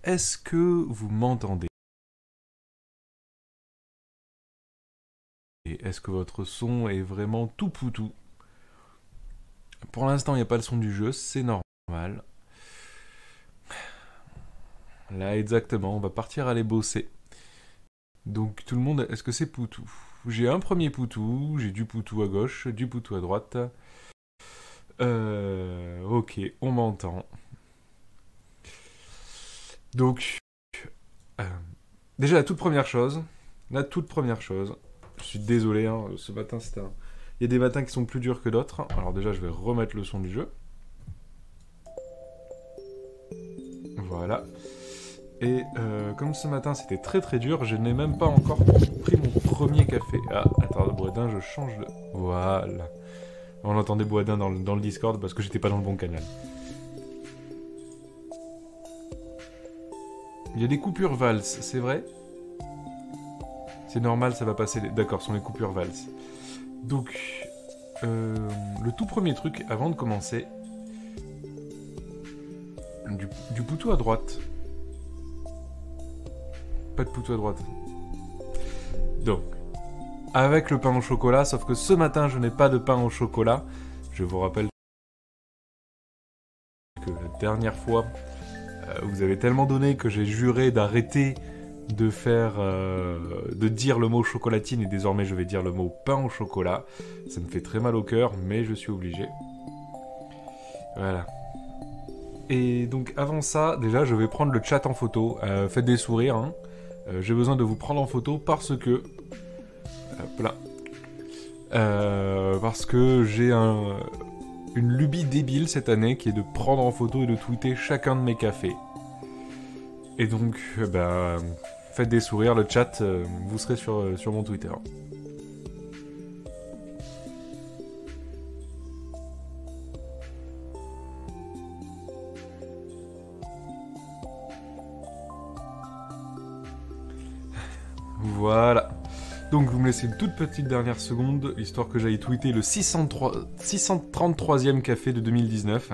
est-ce que vous m'entendez? Et est-ce que votre son est vraiment tout poutou? Pour l'instant, il n'y a pas le son du jeu, c'est normal. Là, exactement, on va partir aller bosser. Donc, tout le monde, est-ce que c'est poutou? J'ai un premier poutou, j'ai du poutou à gauche, du poutou à droite. Ok, on m'entend. Donc, euh, déjà, la toute première chose, je suis désolé, hein, ce matin c'était un... Il y a des matins qui sont plus durs que d'autres. Alors déjà, je vais remettre le son du jeu. Voilà. Et comme ce matin c'était très très dur, je n'ai même pas encore pris mon premier café. Ah, attends, Boisdin, je change de... Voilà. On entendait Boisdin dans le Discord parce que j'étais pas dans le bon canal. Il y a des coupures valses, c'est vrai? C'est normal, ça va passer... D'accord, ce sont les coupures valses. Donc, le tout premier truc, avant de commencer... Du poutou à droite. Pas de poutou à droite. Donc, avec le pain au chocolat, sauf que ce matin, je n'ai pas de pain au chocolat. Je vous rappelle que la dernière fois, vous avez tellement donné que j'ai juré d'arrêter de faire, de dire le mot chocolatine et désormais je vais dire le mot pain au chocolat. Ça me fait très mal au cœur, mais je suis obligé. Voilà. Et donc avant ça, déjà, je vais prendre le chat en photo. Faites des sourires, hein. J'ai besoin de vous prendre en photo parce que... Hop là. Parce que j'ai une lubie débile cette année qui est de prendre en photo et de tweeter chacun de mes cafés. Et donc, faites des sourires, le chat, vous serez sur mon Twitter. Voilà. Donc vous me laissez une toute petite dernière seconde, histoire que j'aille tweeter le 633e café de 2019.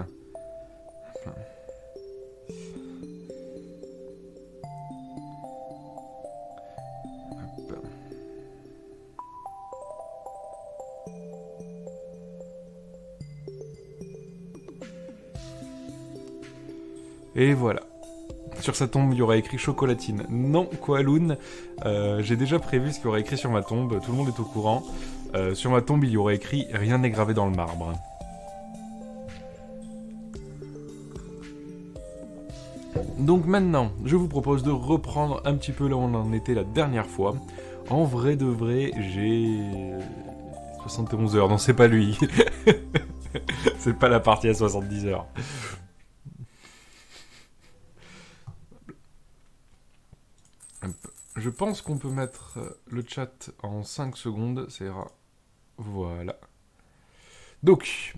Et voilà. Sur sa tombe, il y aura écrit chocolatine. Non, Koaloun, j'ai déjà prévu ce qu'il y aura écrit sur ma tombe, tout le monde est au courant. Sur ma tombe, il y aura écrit « Rien n'est gravé dans le marbre ». Donc maintenant, je vous propose de reprendre un petit peu là où on en était la dernière fois. En vrai de vrai, j'ai 71 heures. Non, c'est pas lui. C'est pas la partie à 70 heures. Je pense qu'on peut mettre le chat en 5 secondes, ça ira. Voilà. Donc,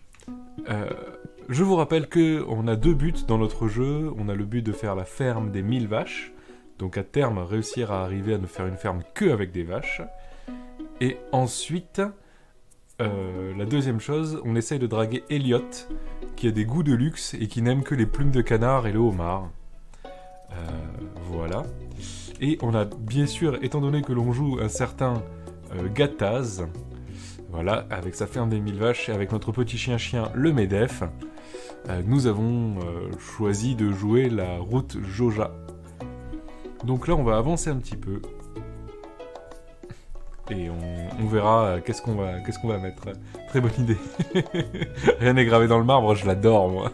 je vous rappelle qu'on a deux buts dans notre jeu. On a le but de faire la ferme des 1000 vaches. Donc à terme, réussir à arriver à ne faire une ferme que avec des vaches. Et ensuite, la deuxième chose, on essaye de draguer Elliot, qui a des goûts de luxe et qui n'aime que les plumes de canard et le homard. Voilà. Et on a bien sûr, étant donné que l'on joue un certain Gattaz, voilà, avec sa ferme des 1000 vaches et avec notre petit chien le Medef, nous avons choisi de jouer la route Joja. Donc là, on va avancer un petit peu. Et on verra qu'est-ce qu'on va mettre. Très bonne idée. Rien n'est gravé dans le marbre, je l'adore, moi.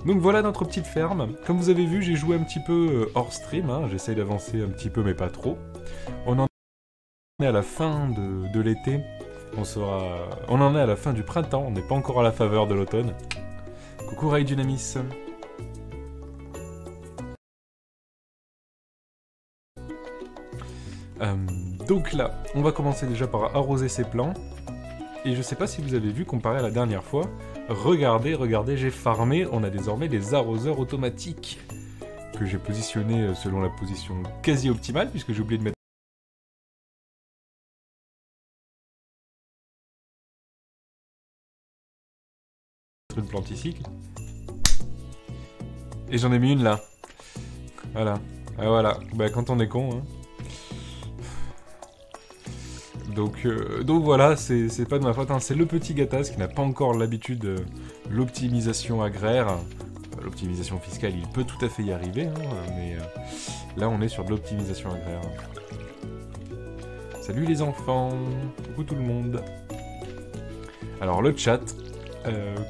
Donc voilà notre petite ferme. Comme vous avez vu, j'ai joué un petit peu hors stream. Hein. J'essaye d'avancer un petit peu, mais pas trop. On en est à la fin de l'été. On en est à la fin du printemps. On n'est pas encore à la faveur de l'automne. Coucou Ray Dynamis. Donc là, on va commencer déjà par arroser ces plants. Et je sais pas si vous avez vu, comparé à la dernière fois, regardez, j'ai farmé, on a désormais des arroseurs automatiques que j'ai positionnés selon la position quasi optimale, puisque j'ai oublié de mettre une plante ici. Et j'en ai mis une là. Voilà. Ah, voilà. Bah, quand on est con, hein. Donc voilà, c'est pas de ma faute, hein. C'est le petit Gattaz qui n'a pas encore l'habitude de l'optimisation agraire. L'optimisation fiscale, il peut tout à fait y arriver, hein, mais là on est sur de l'optimisation agraire. Salut les enfants, coucou tout le monde. Alors le chat,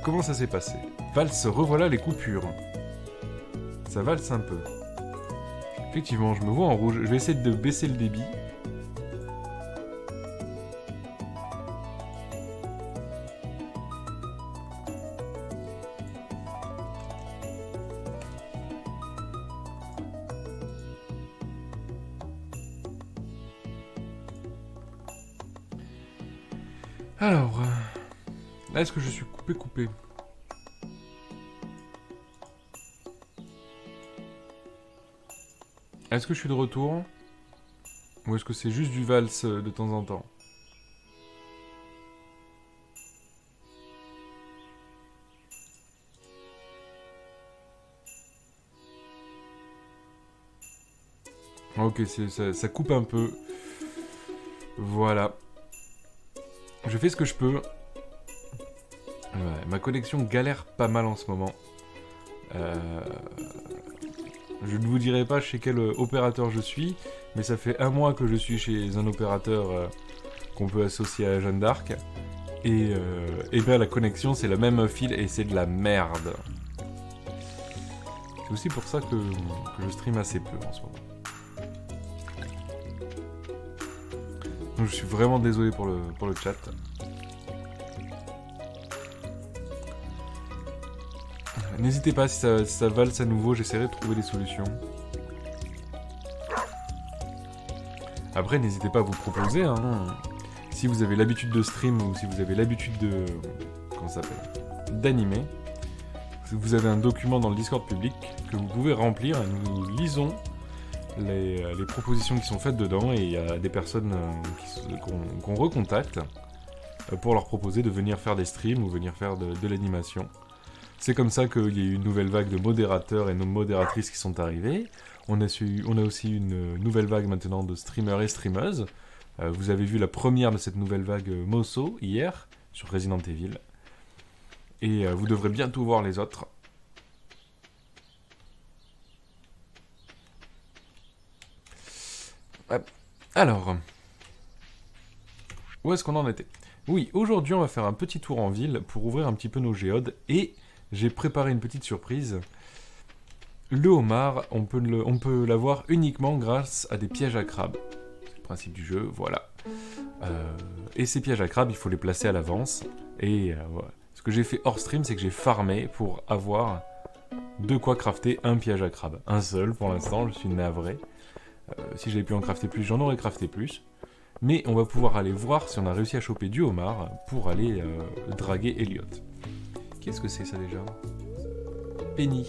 comment ça s'est passé? Valse, revoilà les coupures. Ça valse un peu. Effectivement, je me vois en rouge. Je vais essayer de baisser le débit. Alors, là, est-ce que je suis coupé? Est-ce que je suis de retour? Ou est-ce que c'est juste du valse de temps en temps? Ok, ça coupe un peu. Voilà. Je fais ce que je peux. Ouais, ma connexion galère pas mal en ce moment. Je ne vous dirai pas chez quel opérateur je suis, mais ça fait 1 mois que je suis chez un opérateur qu'on peut associer à Jeanne d'Arc. Et bien la connexion c'est le même fil et c'est de la merde. C'est aussi pour ça que je stream assez peu en ce moment. Donc je suis vraiment désolé pour le chat. N'hésitez pas, si ça valse à nouveau, j'essaierai de trouver des solutions. Après, n'hésitez pas à vous proposer, hein. Si vous avez l'habitude de stream ou si vous avez l'habitude de... Comment ça s'appelle? D'animer. Vous avez un document dans le Discord public que vous pouvez remplir et nous lisons les propositions qui sont faites dedans et il y a des personnes qu'on recontacte pour leur proposer de venir faire des streams ou venir faire de l'animation. C'est comme ça qu'il y a eu une nouvelle vague de modérateurs et de modératrices qui sont arrivés. On a aussi une nouvelle vague maintenant de streamers et streameuses. Vous avez vu la première de cette nouvelle vague Mosso hier sur Resident Evil. Et vous devrez bientôt voir les autres. Alors, où est-ce qu'on en était? Oui, aujourd'hui on va faire un petit tour en ville pour ouvrir un petit peu nos géodes et j'ai préparé une petite surprise. Le homard, on peut l'avoir uniquement grâce à des pièges à crabes. C'est le principe du jeu, voilà. Et ces pièges à crabes, il faut les placer à l'avance. Et voilà. Ce que j'ai fait hors stream, c'est que j'ai farmé pour avoir de quoi crafter un piège à crabe. Un seul pour l'instant, je suis navré. Si j'avais pu en crafter plus, j'en aurais crafté plus. Mais on va pouvoir aller voir si on a réussi à choper du homard pour aller draguer Elliot. Qu'est-ce que c'est ça déjà? Penny.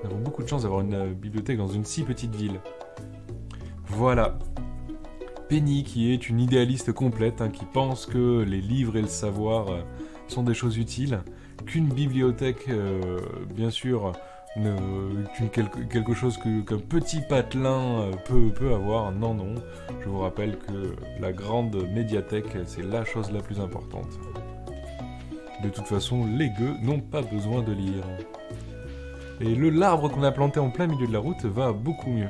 Nous avons beaucoup de chance d'avoir une bibliothèque dans une si petite ville. Voilà. Penny qui est une idéaliste complète, hein, qui pense que les livres et le savoir sont des choses utiles, qu'une bibliothèque, bien sûr, quelque chose qu'un petit patelin peut avoir. Non, non. Je vous rappelle que la grande médiathèque, c'est la chose la plus importante. De toute façon, les gueux n'ont pas besoin de lire. Et l'arbre qu'on a planté en plein milieu de la route va beaucoup mieux.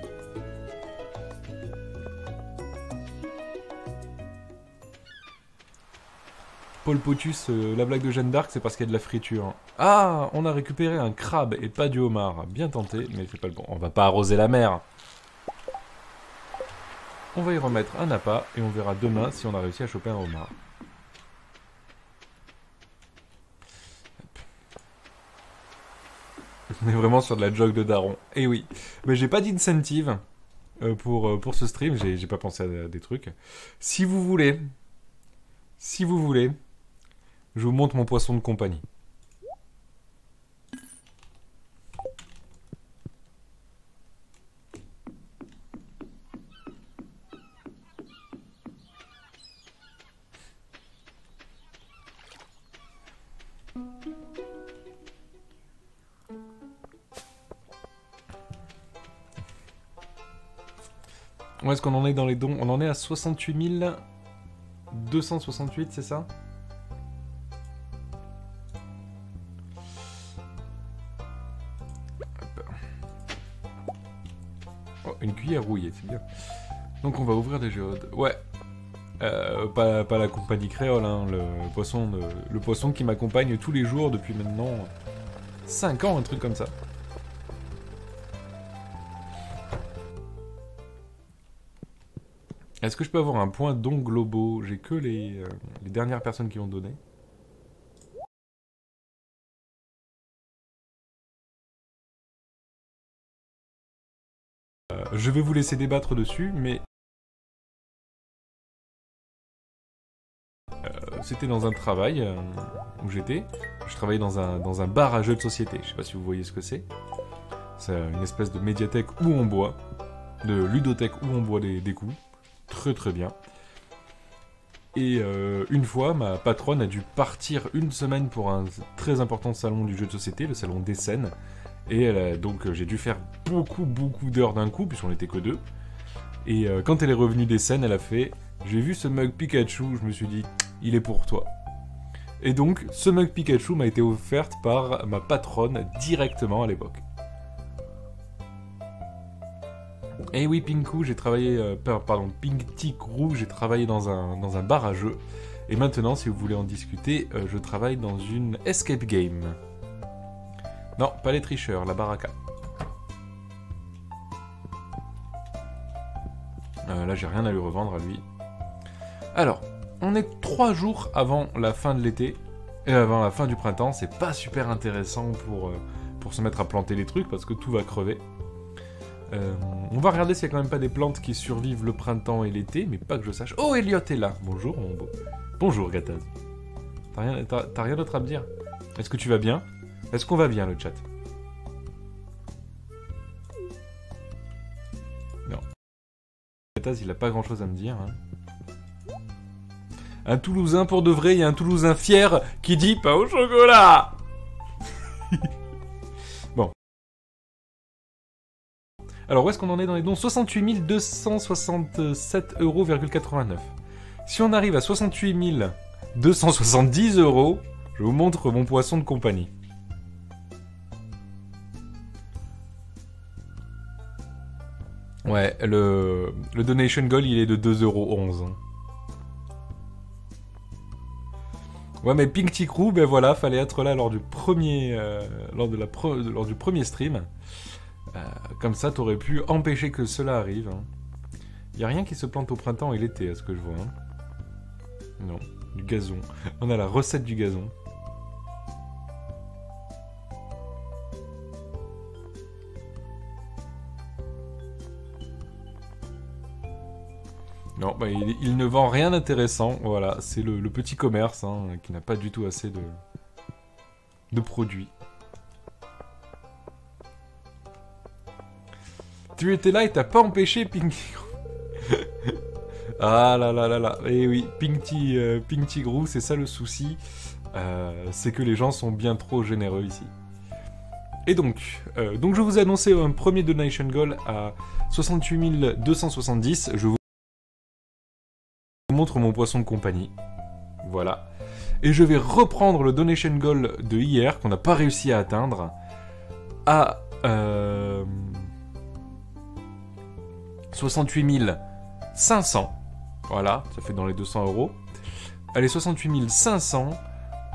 Paul Potus, la blague de Jeanne d'Arc, c'est parce qu'il y a de la friture. Ah, on a récupéré un crabe et pas du homard. Bien tenté, mais c'est pas le bon. On va pas arroser la mer. On va y remettre un appât et on verra demain si on a réussi à choper un homard. On est vraiment sur de la jog de daron. Eh oui. Mais j'ai pas d'incentive pour ce stream. J'ai pas pensé à des trucs. Si vous voulez, je vous montre mon poisson de compagnie. Où est-ce qu'on en est dans les dons? On en est à 68 268, c'est ça? Oh, une cuillère rouillée, c'est bien. Donc on va ouvrir des géodes. Ouais. Pas la compagnie créole, hein, le poisson qui m'accompagne tous les jours depuis maintenant 5 ans, un truc comme ça. Est-ce que je peux avoir un point dons globaux? J'ai que les dernières personnes qui ont donné. Je vais vous laisser débattre dessus, mais... c'était dans un travail où j'étais. Je travaillais dans un bar à jeux de société. Je sais pas si vous voyez ce que c'est. C'est une espèce de médiathèque où on boit. De ludothèque où on boit des coups. Très très bien. Et une fois, ma patronne a dû partir une semaine pour un très important salon du jeu de société, le salon d'Essen. Et donc j'ai dû faire beaucoup d'heures d'un coup, puisqu'on n'était que deux. Et quand elle est revenue d'Essen, elle a fait... J'ai vu ce mug Pikachu, je me suis dit, il est pour toi. Et donc, ce mug Pikachu m'a été offert par ma patronne directement à l'époque. Et oui, Pinku, j'ai travaillé... pardon, Pink Crew, j'ai travaillé dans un bar à jeux. Et maintenant, si vous voulez en discuter, je travaille dans une escape game. Non, pas les tricheurs, la baraka. Là, j'ai rien à lui revendre à lui. Alors, on est 3 jours avant la fin de l'été, et avant la fin du printemps, c'est pas super intéressant pour se mettre à planter les trucs, parce que tout va crever. On va regarder s'il y a quand même pas des plantes qui survivent le printemps et l'été, mais pas que je sache. Oh, Elliot est là. Bonjour, mon beau. Bonjour, Gataz. T'as rien d'autre à me dire? Est-ce que tu vas bien? Est-ce qu'on va bien, le chat? Non. Gataz, il a pas grand-chose à me dire, hein. Un Toulousain pour de vrai, il y a un Toulousain fier qui dit pain au chocolat. Bon. Alors, où est-ce qu'on en est dans les dons? 68 267,89 €. Si on arrive à 68 270 €, je vous montre mon poisson de compagnie. Ouais, le donation goal, il est de 2,11 €. Ouais, mais Pink Crew, ben voilà, fallait être là lors du premier, lors du premier stream. Comme ça, t'aurais pu empêcher que cela arrive. Hein. Y a rien qui se plante au printemps et l'été, à ce que je vois. Hein. Non, du gazon. On a la recette du gazon. Non, bah, il ne vend rien d'intéressant. Voilà, c'est le petit commerce hein, qui n'a pas du tout assez de produits. Tu étais là et t'as pas empêché Pink... Ah là là là là. Eh oui, Pink Tigrou, c'est ça le souci. C'est que les gens sont bien trop généreux ici. Et donc je vous ai annoncé un premier donation goal à 68 270. Je vous montre mon poisson de compagnie. Voilà. Et je vais reprendre le donation goal de hier, qu'on n'a pas réussi à atteindre, à 68 500. Voilà, ça fait dans les 200 €. Allez, 68 500.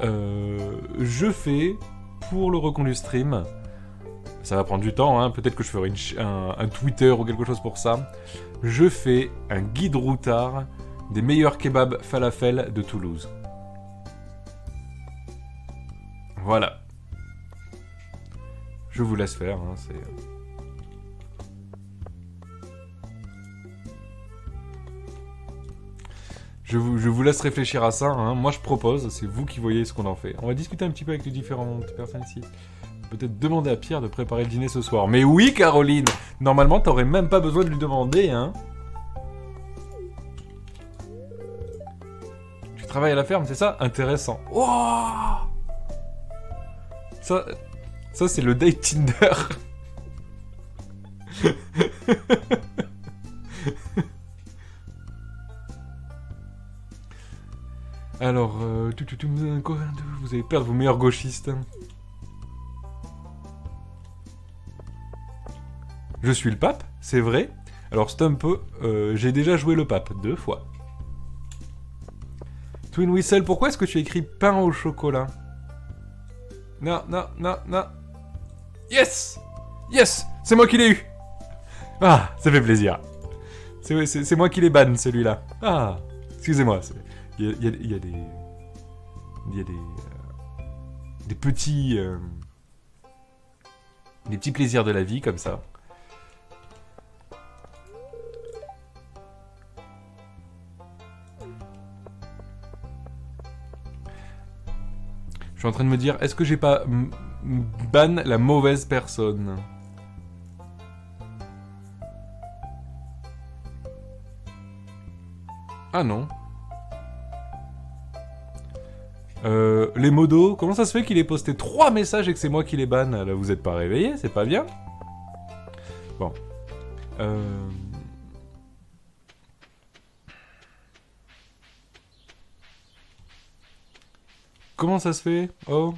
Je fais, pour le reconduit stream, ça va prendre du temps, hein, peut-être que je ferai un Twitter ou quelque chose pour ça. Je fais un guide routard des meilleurs kebabs falafel de Toulouse. Voilà. Je vous laisse faire, hein, c'est... Je vous laisse réfléchir à ça, hein. Moi je propose, c'est vous qui voyez ce qu'on en fait. On va discuter un petit peu avec les différentes personnes ici. Peut-être demander à Pierre de préparer le dîner ce soir. Mais oui, Caroline! Normalement, t'aurais même pas besoin de lui demander, hein. Tu travailles à la ferme, c'est ça? Intéressant. Wow! Ça c'est le date Tinder. Alors, vous allez perdre vos meilleurs gauchistes. Je suis le pape, c'est vrai. Alors, Stump, j'ai déjà joué le pape 2 fois. Twin Whistle, pourquoi est-ce que tu as écrit pain au chocolat? Non, non, non, non. Yes! Yes! C'est moi qui l'ai eu! Ah, ça fait plaisir. C'est moi qui l'ai ban, celui-là. Ah, excusez-moi. Il y a des... Il y a des petits... des petits plaisirs de la vie, comme ça. Je suis en train de me dire, est-ce que j'ai pas ban la mauvaise personne? Ah non. Les modos, comment ça se fait qu'il ait posté 3 messages et que c'est moi qui les banne? Là, vous êtes pas réveillés, c'est pas bien. Bon. Comment ça se fait? Oh.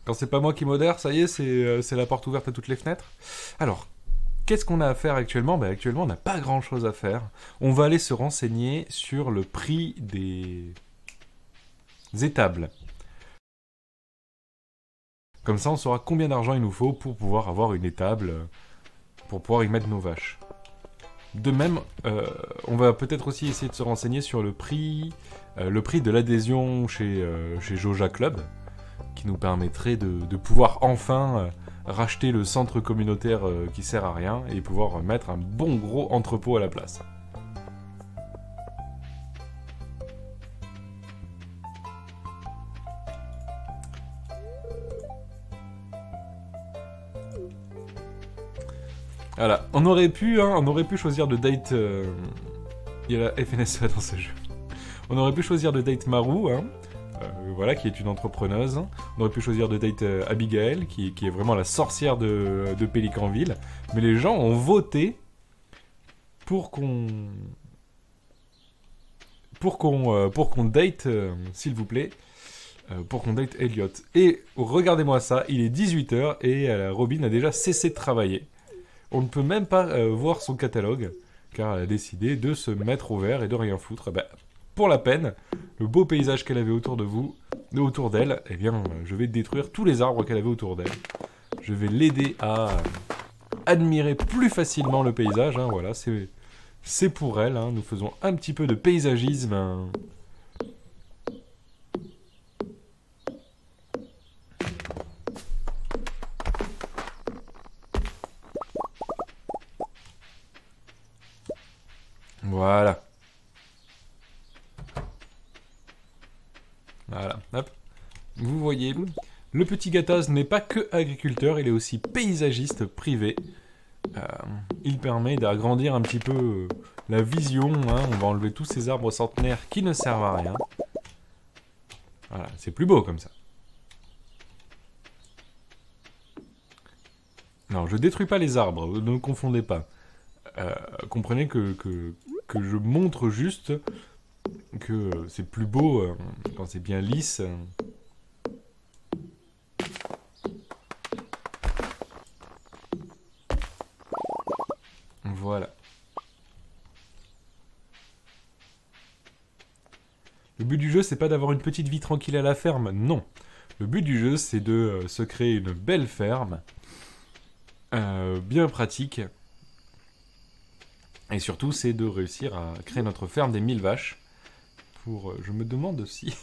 Quand c'est pas moi qui modère, ça y est, c'est la porte ouverte à toutes les fenêtres. Alors, qu'est-ce qu'on a à faire actuellement? Ben, actuellement, on n'a pas grand-chose à faire. On va aller se renseigner sur le prix des étables. Comme ça, on saura combien d'argent il nous faut pour pouvoir avoir une étable, pour pouvoir y mettre nos vaches. De même, on va peut-être aussi essayer de se renseigner sur le prix de l'adhésion chez Joja Club, qui nous permettrait de pouvoir enfin racheter le centre communautaire qui sert à rien et pouvoir mettre un bon gros entrepôt à la place. Voilà, on aurait pu choisir de date... Il y a la FNSA dans ce jeu. On aurait pu choisir de date Maru, voilà, qui est une entrepreneuse. On aurait pu choisir de date Abigail, qui est vraiment la sorcière de Pélicanville. Mais les gens ont voté pour qu'on date, s'il vous plaît, pour qu'on date Elliot. Et regardez-moi ça, il est 18h et Robin a déjà cessé de travailler. On ne peut même pas voir son catalogue, car elle a décidé de se mettre au vert et de rien foutre. Bah, pour la peine, le beau paysage qu'elle avait autour d'elle, eh bien, je vais détruire tous les arbres qu'elle avait autour d'elle. Je vais l'aider à admirer plus facilement le paysage, hein, voilà, c'est pour elle, hein, nous faisons un petit peu de paysagisme. Hein. Voilà. Voilà, hop. Vous voyez, le petit Gattaz n'est pas que agriculteur, il est aussi paysagiste privé. Il permet d'agrandir un petit peu la vision, hein. On va enlever tous ces arbres centenaires qui ne servent à rien. Voilà, c'est plus beau comme ça. Non, je détruis pas les arbres, ne me confondez pas. Comprenez que je montre juste que c'est plus beau quand c'est bien lisse. Voilà. Le but du jeu, c'est pas d'avoir une petite vie tranquille à la ferme, non. Le but du jeu, c'est de se créer une belle ferme, bien pratique. Et surtout, c'est de réussir à créer notre ferme des 1000 vaches. Pour, je me demande si...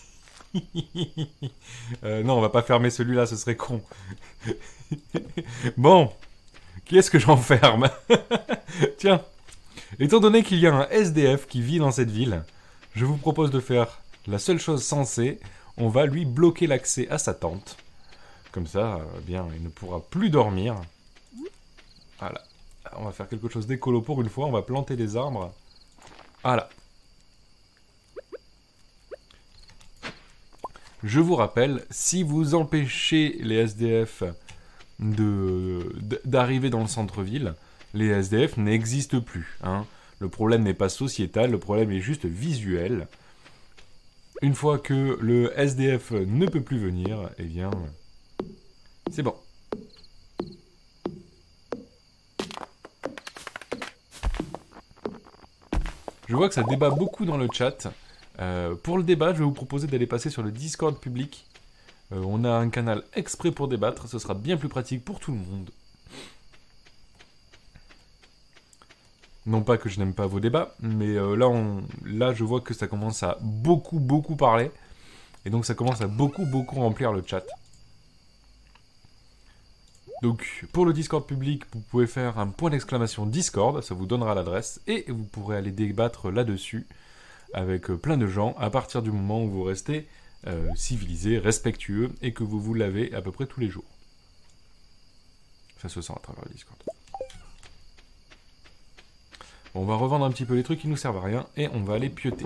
non, on va pas fermer celui-là, ce serait con. Bon, qui est-ce que j'enferme? Tiens, étant donné qu'il y a un SDF qui vit dans cette ville, je vous propose de faire la seule chose sensée. On va lui bloquer l'accès à sa tente. Comme ça, bien, il ne pourra plus dormir. Voilà. On va faire quelque chose d'écolo pour une fois. On va planter des arbres. Voilà. Je vous rappelle, si vous empêchez les SDF d'arriver dans le centre-ville, les SDF n'existent plus. Hein. Le problème n'est pas sociétal, le problème est juste visuel. une fois que le SDF ne peut plus venir, eh bien, c'est bon. Je vois que ça débat beaucoup dans le chat. Pour le débat, je vais vous proposer d'aller passer sur le Discord public. On a un canal exprès pour débattre, ce sera bien plus pratique pour tout le monde. Non pas que je n'aime pas vos débats, mais là je vois que ça commence à beaucoup parler. Et donc ça commence à beaucoup remplir le chat. Donc pour le Discord public, vous pouvez faire un point d'exclamation Discord, ça vous donnera l'adresse, et vous pourrez aller débattre là-dessus avec plein de gens à partir du moment où vous restez civilisé, respectueux, et que vous vous lavez à peu près tous les jours. Ça se sent à travers le Discord. Bon, on va revendre un petit peu les trucs qui nous servent à rien, et on va aller pioter.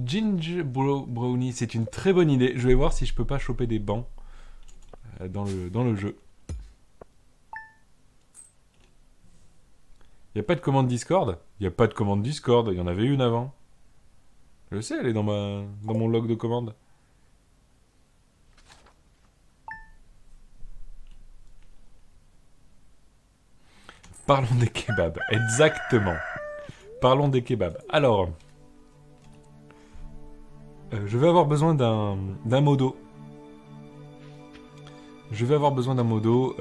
Ginger Brownie, c'est une très bonne idée. Je vais voir si je peux pas choper des bancs dans le jeu. Y a pas de commande Discord? Y a pas de commande Discord, il y en avait une avant. Je sais, elle est dans mon log de commande. Parlons des kebabs, exactement. Parlons des kebabs. Alors, je vais avoir besoin d'un modo. Je vais avoir besoin d'un modo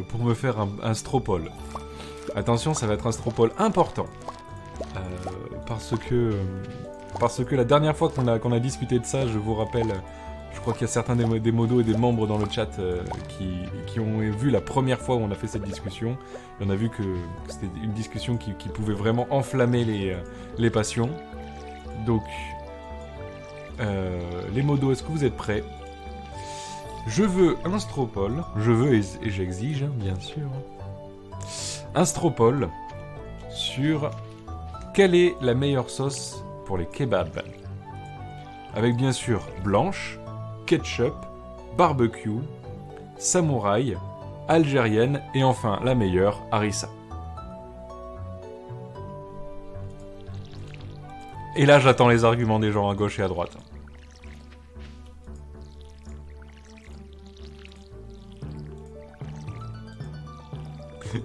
pour me faire un stropole. Attention, ça va être un stropole important. Parce que la dernière fois qu'on a discuté de ça, je vous rappelle, je crois qu'il y a certains des modos et des membres dans le chat qui ont vu la première fois où on a fait cette discussion. Et on a vu que c'était une discussion qui pouvait vraiment enflammer les passions. Donc, les modos, est-ce que vous êtes prêts? Je veux un stropole. Je veux et j'exige, hein, bien sûr. Un stropole sur quelle est la meilleure sauce pour les kebabs. Avec bien sûr blanche, ketchup, barbecue, samouraï, algérienne et enfin la meilleure, harissa. Et là j'attends les arguments des gens à gauche et à droite.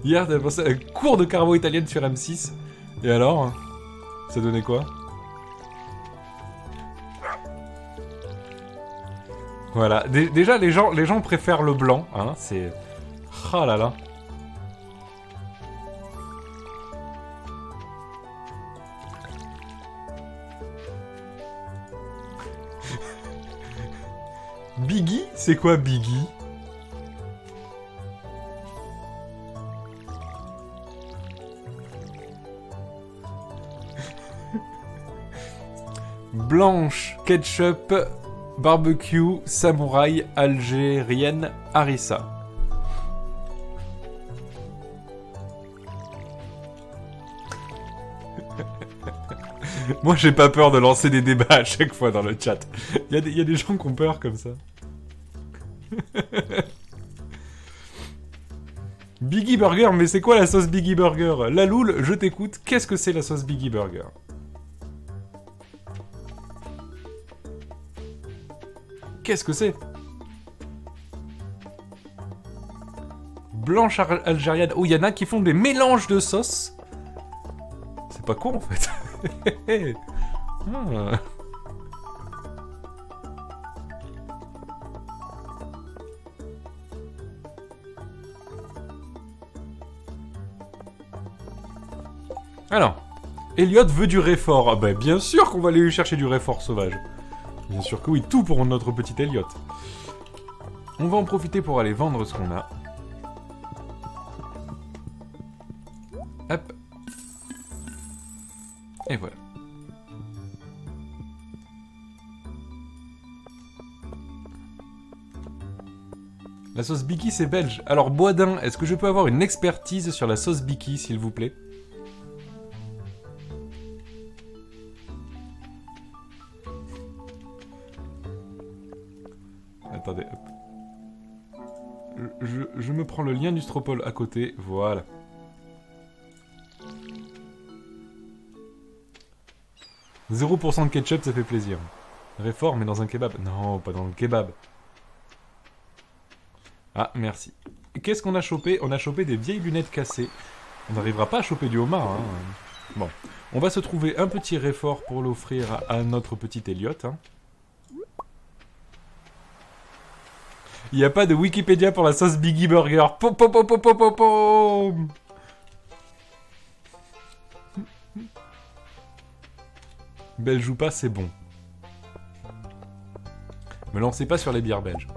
Hier, t'avais pensé à un cours de carbo italienne sur M6. Et alors? Ça donnait quoi? Voilà. Déjà, les gens préfèrent le blanc. Hein, c'est... Ah là là. Biggie? C'est quoi Biggie? Blanche, ketchup, barbecue, samouraï, algérienne, harissa. Moi, j'ai pas peur de lancer des débats à chaque fois dans le chat. Il y a des gens qui ont peur comme ça. Biggie Burger, mais c'est quoi la sauce Biggie Burger? Laloul, je t'écoute, qu'est-ce que c'est la sauce Biggie Burger? Qu'est-ce que c'est? Blanche algérienne. Oh, il y en a qui font des mélanges de sauces. C'est pas con en fait. Ah. Alors, Elliot veut du réfort. Ah bah bien sûr qu'on va aller lui chercher du réfort sauvage. Bien sûr que oui, tout pour notre petit Elliot. On va en profiter pour aller vendre ce qu'on a. Hop. Et voilà. La sauce Biki, c'est belge. Alors, Boisdin, est-ce que je peux avoir une expertise sur la sauce Biki, s'il vous plaît? Attendez, hop. je me prends le lien du Stropole à côté, voilà. « 0% de ketchup, ça fait plaisir. Réfort, mais dans un kebab. Non, pas dans le kebab. Ah, merci. Qu'est-ce qu'on a chopé? On a chopé des vieilles lunettes cassées. On n'arrivera pas à choper du homard, hein. Bon. On va se trouver un petit réfort pour l'offrir à notre petit Elliot, hein. Il n'y a pas de Wikipédia pour la sauce Biggie Burger. Pom pom pom pom pom pom pom. Belle joue pas, c'est bon. Me lancez pas sur les bières belges.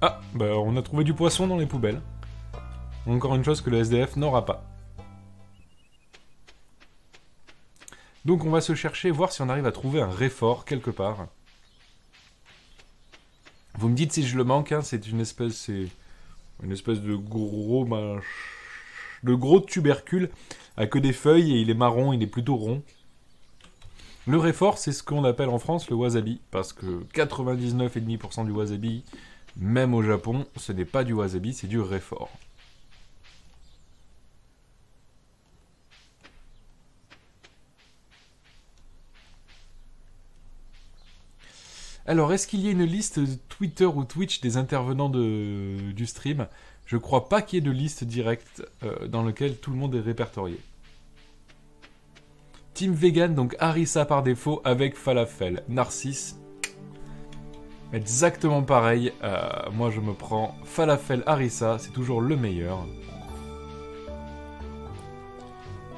Ah, bah on a trouvé du poisson dans les poubelles. Encore une chose que le SDF n'aura pas. Donc on va se chercher, voir si on arrive à trouver un réfort quelque part. Vous me dites si je le manque, hein, c'est une espèce de gros de gros tubercule à que des feuilles et il est marron, il est plutôt rond. Le réfort, c'est ce qu'on appelle en France le wasabi, parce que 99,5% du wasabi, même au Japon, ce n'est pas du wasabi, c'est du réfort. Alors, est-ce qu'il y a une liste de Twitter ou Twitch des intervenants du stream? Je crois pas qu'il y ait de liste directe dans laquelle tout le monde est répertorié. Team vegan, donc harissa par défaut avec falafel. Narcisse, exactement pareil. Moi, je me prends falafel harissa, c'est toujours le meilleur.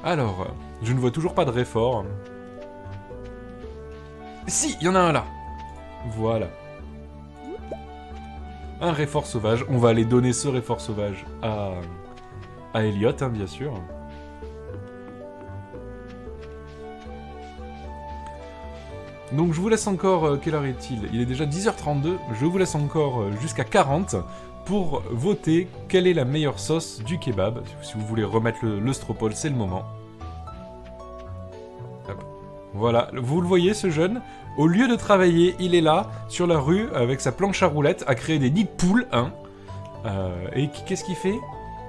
Alors, je ne vois toujours pas de réfort. Si, il y en a un là. Voilà. Un réfort sauvage. On va aller donner ce réfort sauvage à Elliot, hein, bien sûr. Donc je vous laisse encore... quelle heure est-il? Il est déjà 10h32. Je vous laisse encore jusqu'à 40 pour voter quelle est la meilleure sauce du kebab. Si vous voulez remettre le stropole, c'est le moment. Hop. Voilà. Vous le voyez, ce jeune? Au lieu de travailler, il est là, sur la rue, avec sa planche à roulettes, à créer des nids de poules, hein. Et qu'est-ce qu'il fait?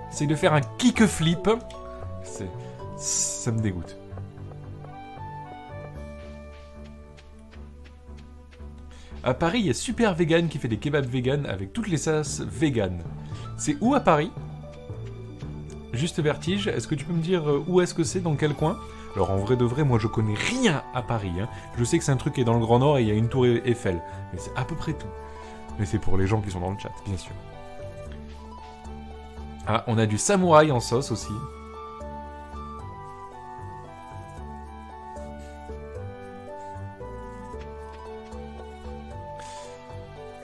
C'est de faire un kick flip. Ça me dégoûte. À Paris, il y a Super Vegan qui fait des kebabs vegan avec toutes les sauces vegan. C'est où à Paris? Juste Vertige, est-ce que tu peux me dire où est-ce que c'est, dans quel coin? Alors en vrai de vrai, moi je connais rien à Paris, hein. Je sais que c'est un truc qui est dans le Grand Nord et il y a une tour Eiffel. Mais c'est à peu près tout. Mais c'est pour les gens qui sont dans le chat, bien sûr. Ah, on a du samouraï en sauce aussi.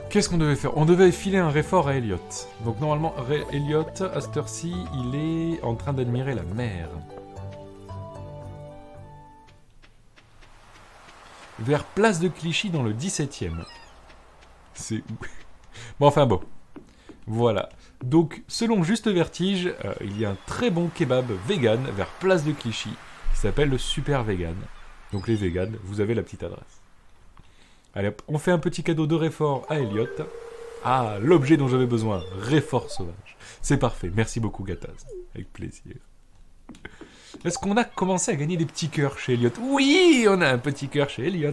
Qu'est-ce qu'on devait faire? On devait filer un réfort à Elliot. Donc normalement, Elliot, à cette heure-ci, il est en train d'admirer la mer. Vers Place de Clichy dans le 17e. C'est où? Bon, enfin bon. Voilà. Donc, selon Juste Vertige, il y a un très bon kebab vegan vers Place de Clichy qui s'appelle le Super Vegan. Donc les vegans, vous avez la petite adresse. Allez hop, on fait un petit cadeau de réfort à Elliot. Ah, l'objet dont j'avais besoin, réfort sauvage. C'est parfait, merci beaucoup Gataz. Avec plaisir. Est-ce qu'on a commencé à gagner des petits cœurs chez Elliot? Oui, on a un petit cœur chez Elliot.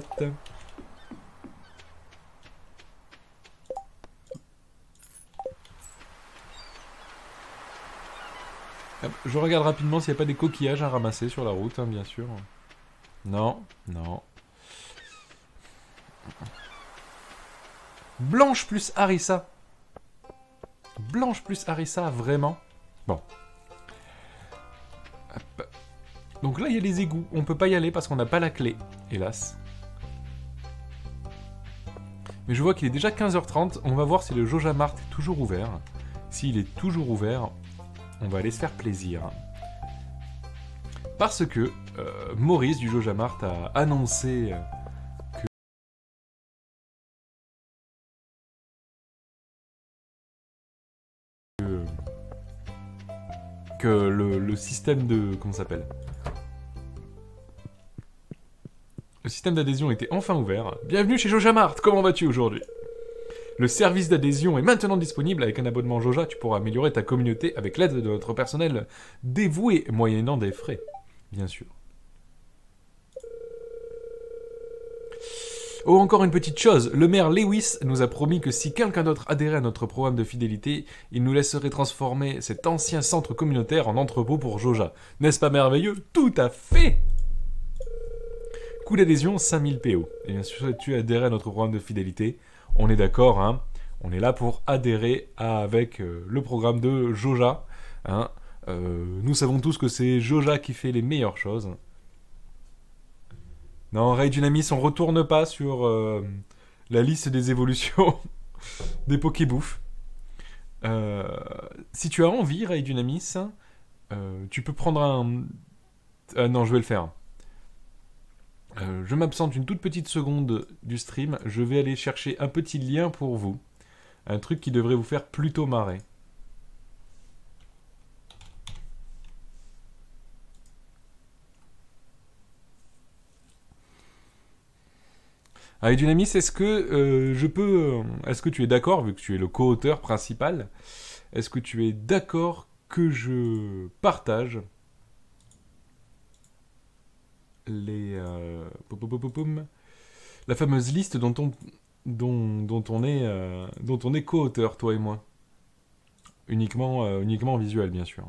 Je regarde rapidement s'il n'y a pas des coquillages à ramasser sur la route, hein, bien sûr. Non, non. Blanche plus harissa. Blanche plus harissa, vraiment? Bon. Hop. Donc là, il y a les égouts. On peut pas y aller parce qu'on n'a pas la clé, hélas. Mais je vois qu'il est déjà 15h30. On va voir si le Jojamart est toujours ouvert. S'il est toujours ouvert, on va aller se faire plaisir. Parce que Maurice du Jojamart a annoncé que le système de... Comment ça s'appelle? Le système d'adhésion était enfin ouvert. Bienvenue chez Jojamart, comment vas-tu aujourd'hui? Le service d'adhésion est maintenant disponible. Avec un abonnement Joja, tu pourras améliorer ta communauté avec l'aide de notre personnel dévoué, moyennant des frais, bien sûr. Oh, encore une petite chose, le maire Lewis nous a promis que si quelqu'un d'autre adhérait à notre programme de fidélité, il nous laisserait transformer cet ancien centre communautaire en entrepôt pour Joja. N'est-ce pas merveilleux? Tout à fait! Coût d'adhésion, 5000 PO. Et bien sûr, si tu adhères à notre programme de fidélité, on est d'accord, hein, on est là pour adhérer avec le programme de Joja. Hein. Nous savons tous que c'est Joja qui fait les meilleures choses. Non, Ray Dynamis, on retourne pas sur la liste des évolutions des Pokébouffes. Si tu as envie, Ray Dynamis, tu peux prendre un... non, je vais le faire. Je m'absente une toute petite seconde du stream. Je vais aller chercher un petit lien pour vous. Un truc qui devrait vous faire plutôt marrer. Allez, Dynamis, est-ce que je peux... Est-ce que tu es d'accord, vu que tu es le co-auteur principal, est-ce que tu es d'accord que je partage les... la fameuse liste dont on est co-auteur, toi et moi. Uniquement en visuel, bien sûr.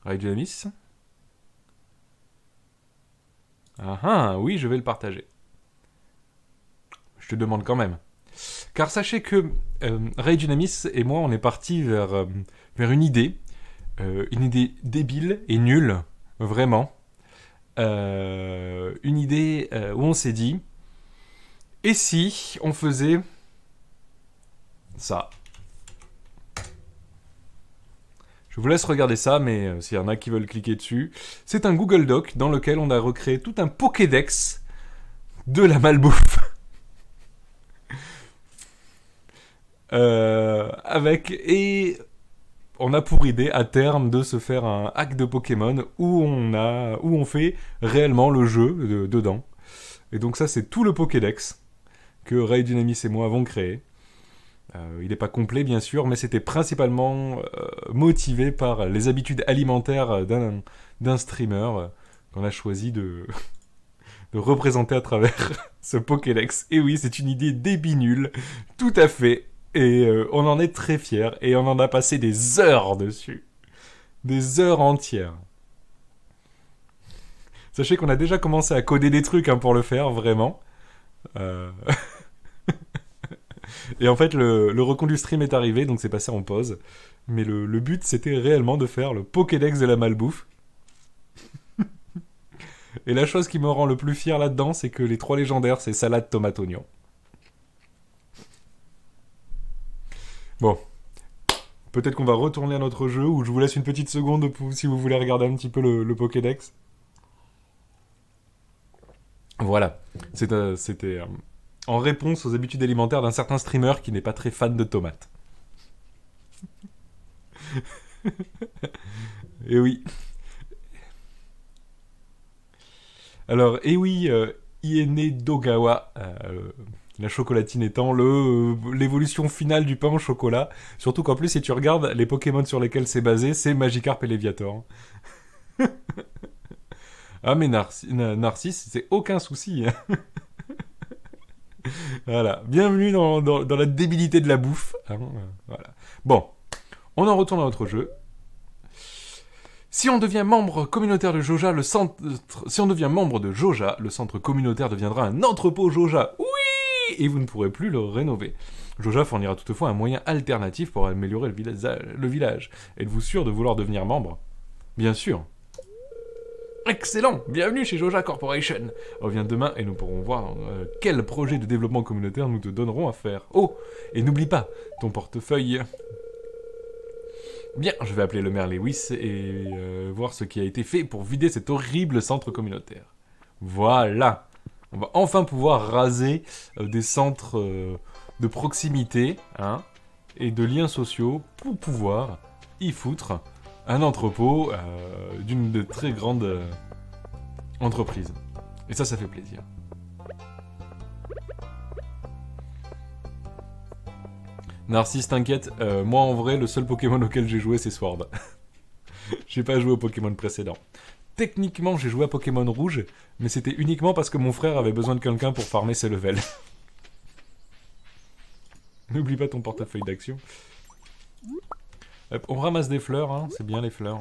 Ray Dynamis ? Ah ah, oui, je vais le partager. Je te demande quand même. Car sachez que Ray Dynamis et moi, on est partis vers une idée débile et nulle, vraiment. Une idée où on s'est dit, et si on faisait ça? Je vous laisse regarder ça, mais s'il y en a qui veulent cliquer dessus, c'est un Google Doc dans lequel on a recréé tout un Pokédex de la malbouffe. Et on a pour idée à terme de se faire un hack de Pokémon où on fait réellement le jeu dedans. Et donc ça, c'est tout le Pokédex que Ray Dynamis et moi avons créé. Il n'est pas complet, bien sûr, mais c'était principalement motivé par les habitudes alimentaires d'un streamer qu'on a choisi de représenter à travers ce Pokédex. Et oui, c'est une idée débinule, tout à fait. Et on en est très fiers, et on en a passé des heures dessus. Des heures entières. Sachez qu'on a déjà commencé à coder des trucs pour le faire, vraiment. Et en fait, le recon du stream est arrivé, donc c'est passé en pause. Mais le but, c'était réellement de faire le Pokédex de la malbouffe. Et la chose qui me rend le plus fier là-dedans, c'est que les 3 légendaires, c'est salade, tomate, oignon. Bon. Peut-être qu'on va retourner à notre jeu, où je vous laisse une petite seconde si vous voulez regarder un petit peu le Pokédex. Voilà. C'était... en réponse aux habitudes alimentaires d'un certain streamer qui n'est pas très fan de tomates. Et oui. Alors, et oui, Iene Dogawa, la chocolatine étant l'évolution finale du pain au chocolat. Surtout qu'en plus, si tu regardes les Pokémon sur lesquels c'est basé, c'est Magikarp et Léviator. Ah, mais Narcisse, c'est aucun souci. Voilà, bienvenue dans la débilité de la bouffe. Voilà. Bon, on en retourne à notre jeu. Si on devient membre communautaire de Joja, le centre communautaire deviendra un entrepôt Joja. Oui, et vous ne pourrez plus le rénover. Joja fournira toutefois un moyen alternatif pour améliorer le village. Êtes-vous sûr de vouloir devenir membre? Bien sûr. Excellent! Bienvenue chez Joja Corporation! Reviens demain et nous pourrons voir quel projet de développement communautaire nous te donnerons à faire. Oh! Et n'oublie pas, ton portefeuille... Bien, je vais appeler le maire Lewis et voir ce qui a été fait pour vider cet horrible centre communautaire. Voilà! On va enfin pouvoir raser des centres de proximité et de liens sociaux pour pouvoir y foutre un entrepôt d'une de très grande entreprise. Et ça fait plaisir. Narcisse, t'inquiète, moi en vrai, le seul Pokémon auquel j'ai joué, c'est Sword. J'ai pas joué au Pokémon précédent. Techniquement, j'ai joué à Pokémon Rouge, mais c'était uniquement parce que mon frère avait besoin de quelqu'un pour farmer ses levels. N'oublie pas ton portefeuille d'action. On ramasse des fleurs, hein, c'est bien les fleurs.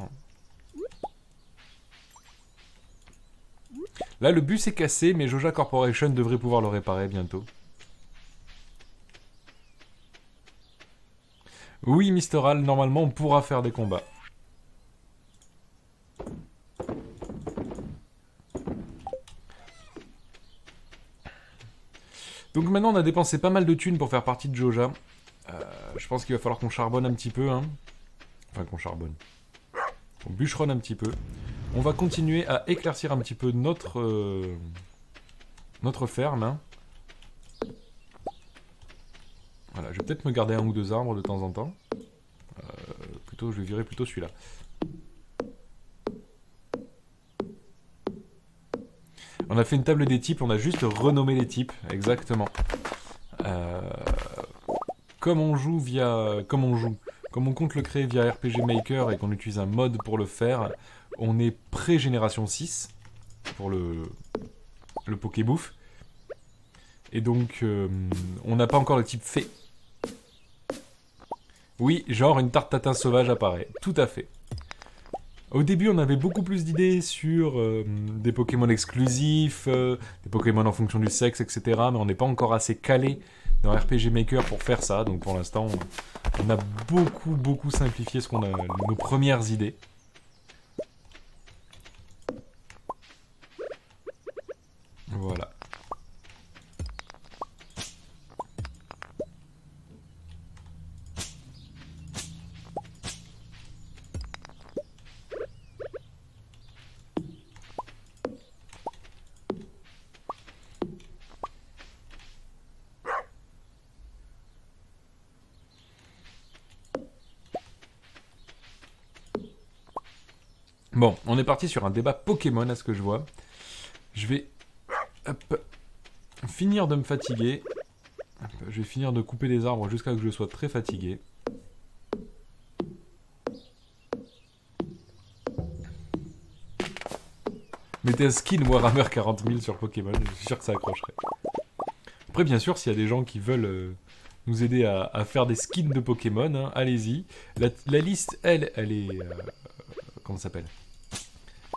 Là, le bus est cassé, mais Joja Corporation devrait pouvoir le réparer bientôt. Oui, Misteral, normalement, on pourra faire des combats. Donc maintenant, on a dépensé pas mal de thunes pour faire partie de Joja. Je pense qu'il va falloir qu'on charbonne un petit peu, hein. Enfin, qu'on charbonne. On bûcheronne un petit peu. On va continuer à éclaircir un petit peu notre ferme, hein. Voilà, je vais peut-être me garder un ou deux arbres de temps en temps. Je vais virer plutôt celui-là. On a fait une table des types, on a juste renommé les types, exactement. Comme on compte le créer via RPG Maker et qu'on utilise un mode pour le faire, on est pré-génération 6 pour le Pokébouffe. Et donc, on n'a pas encore le type fée. Oui, genre une tarte tatin sauvage apparaît, tout à fait. Au début, on avait beaucoup plus d'idées sur des Pokémon exclusifs, des Pokémon en fonction du sexe, etc. Mais on n'est pas encore assez calé dans RPG Maker pour faire ça. Donc pour l'instant, on a beaucoup simplifié nos premières idées. Voilà. Bon, on est parti sur un débat Pokémon à ce que je vois. Je vais finir de me fatiguer. Je vais finir de couper les arbres jusqu'à ce que je sois très fatigué. Mettez un skin Warhammer 40 000 sur Pokémon, je suis sûr que ça accrocherait. Après, bien sûr, s'il y a des gens qui veulent nous aider à faire des skins de Pokémon, hein, allez-y. La liste, elle est... comment ça s'appelle ?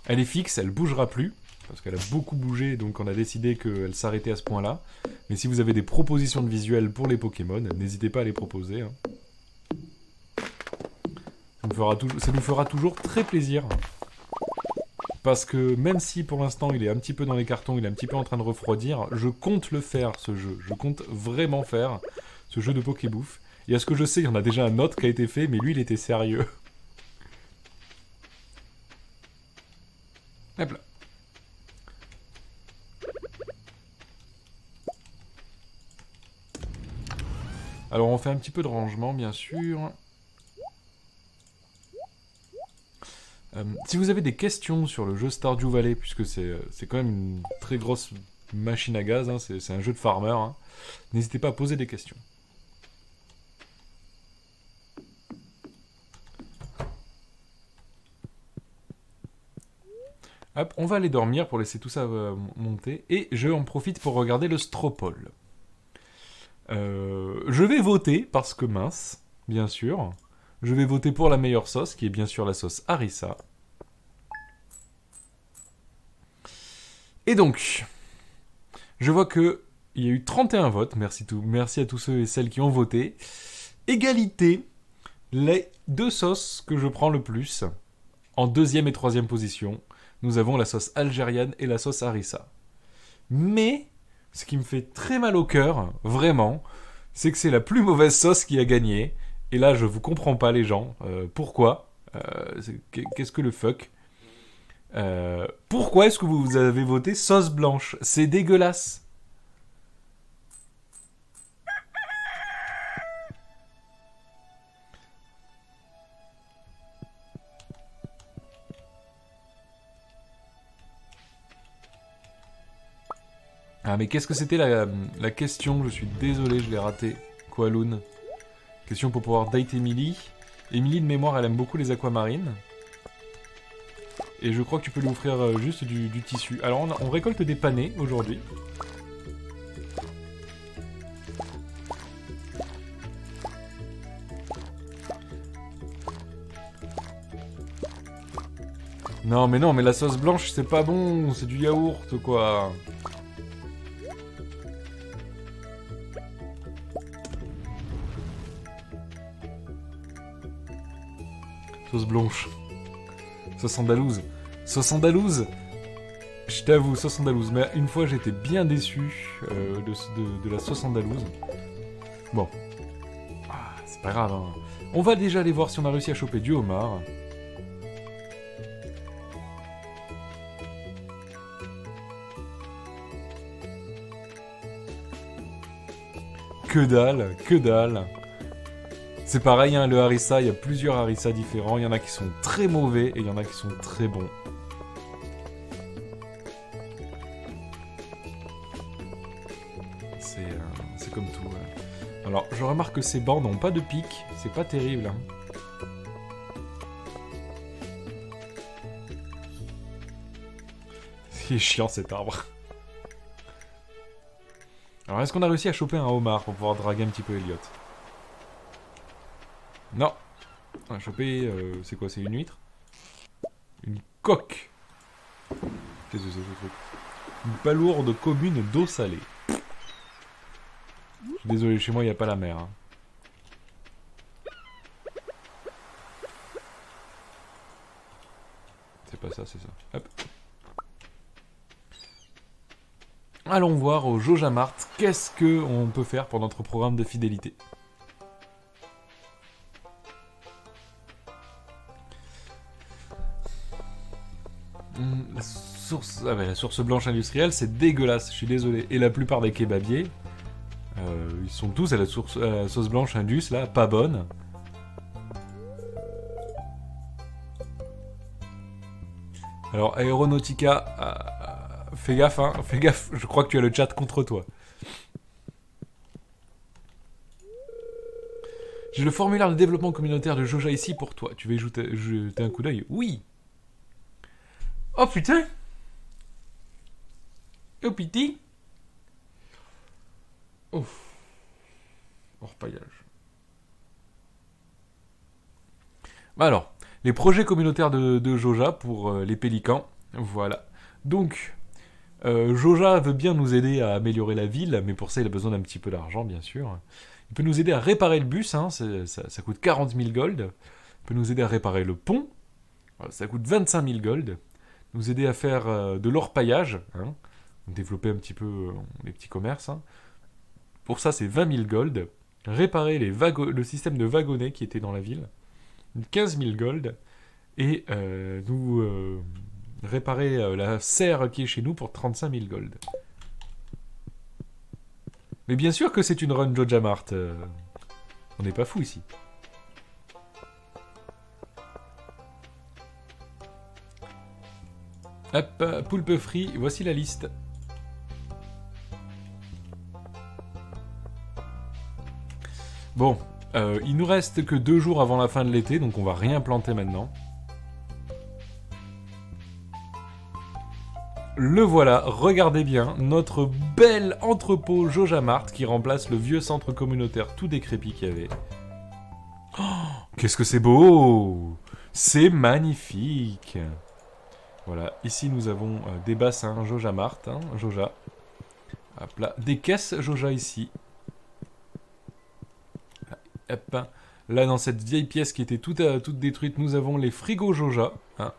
Elle est fixe, elle bougera plus, parce qu'elle a beaucoup bougé, donc on a décidé qu'elle s'arrêtait à ce point-là. Mais si vous avez des propositions de visuels pour les Pokémon, n'hésitez pas à les proposer. Hein. Ça nous fera toujours très plaisir. Parce que même si pour l'instant il est un petit peu dans les cartons, il est un petit peu en train de refroidir, je compte le faire ce jeu. Je compte vraiment faire ce jeu de Pokébouffe. Et à ce que je sais, il y en a déjà un autre qui a été fait, mais lui il était sérieux. Hop là. Alors on fait un petit peu de rangement bien sûr. Si vous avez des questions sur le jeu Stardew Valley, puisque c'est quand même une très grosse machine à gaz, hein, c'est un jeu de farmer, hein, n'hésitez pas à poser des questions. Hop, on va aller dormir pour laisser tout ça monter, et je en profite pour regarder le Stropole. Je vais voter, parce que mince, bien sûr. Je vais voter pour la meilleure sauce, qui est bien sûr la sauce harissa. Et donc, je vois qu'il y a eu 31 votes, merci à tous ceux et celles qui ont voté. Égalité, les deux sauces que je prends le plus, en deuxième et troisième position, nous avons la sauce algérienne et la sauce harissa. Mais, ce qui me fait très mal au cœur, vraiment, c'est que c'est la plus mauvaise sauce qui a gagné. Et là, je vous comprends pas, les gens. Pourquoi Qu'est-ce que le fuck Pourquoi est-ce que vous avez voté sauce blanche? C'est dégueulasse. Ah, mais qu'est-ce que c'était la question? Je suis désolé, je l'ai raté. Kowaloon. Question pour pouvoir date Emily. Emily, de mémoire, elle aime beaucoup les aquamarines. Et je crois que tu peux lui offrir juste du tissu. Alors, on récolte des panais aujourd'hui. Non, mais la sauce blanche, c'est pas bon. C'est du yaourt, quoi. Sauce blanche. Sauce andalouse. Sauce andalouse. Je t'avoue, sauce andalouse. Mais une fois, j'étais bien déçu de la sauce andalouse. Bon. Ah, c'est pas grave, hein. On va déjà aller voir si on a réussi à choper du homard. Que dalle, que dalle. C'est pareil, hein, le harissa, il y a plusieurs harissa différents. Il y en a qui sont très mauvais et il y en a qui sont très bons. C'est comme tout. Ouais. Alors, je remarque que ces bancs n'ont pas de pic. C'est pas terrible. Hein. C'est chiant cet arbre. Alors, est-ce qu'on a réussi à choper un homard pour pouvoir draguer un petit peu Elliot? Non. On a chopé... c'est quoi? C'est une huître? Une coque. Qu'est-ce que c'est ce truc? Une palourde commune d'eau salée. Je suis désolé, chez moi, il n'y a pas la mer. Hein. C'est pas ça, c'est ça. Hop. Allons voir au Jojamart qu'est-ce qu'on peut faire pour notre programme de fidélité. La source blanche industrielle, c'est dégueulasse, je suis désolé. Et la plupart des kebabiers, ils sont tous à la sauce blanche indus, là, pas bonne. Alors, Aeronautica, fais gaffe, hein, fais gaffe, je crois que tu as le chat contre toi. J'ai le formulaire de développement communautaire de Joja ici pour toi. Tu veux jeter un coup d'œil? Oui. Oh putain. Oh piti. Ouf. Orpaillage. Bah alors, les projets communautaires de Joja pour les pélicans. Voilà. Donc, Joja veut bien nous aider à améliorer la ville, mais pour ça, il a besoin d'un petit peu d'argent, bien sûr. Il peut nous aider à réparer le bus, hein, ça coûte 40 000 gold. Il peut nous aider à réparer le pont, ça coûte 25 000 gold. Nous aider à faire de l'orpaillage, hein, développer un petit peu les petits commerces. Hein. Pour ça, c'est 20 000 gold. Réparer le système de wagonnets qui était dans la ville, 15 000 gold. Et nous réparer la serre qui est chez nous pour 35 000 gold. Mais bien sûr que c'est une run Jojamart. On n'est pas fou ici. Hop, poulpe free, voici la liste. Bon, il nous reste que 2 jours avant la fin de l'été, donc on va rien planter maintenant. Le voilà, regardez bien, notre bel entrepôt Jojamart qui remplace le vieux centre communautaire tout décrépit qu'il y avait. Oh, qu'est-ce que c'est beau! C'est magnifique! Voilà, ici nous avons des bassins Jojamart, hein, Joja. Hop là, des caisses Joja ici. Hop, là dans cette vieille pièce qui était toute détruite, nous avons les frigos Joja. Hein.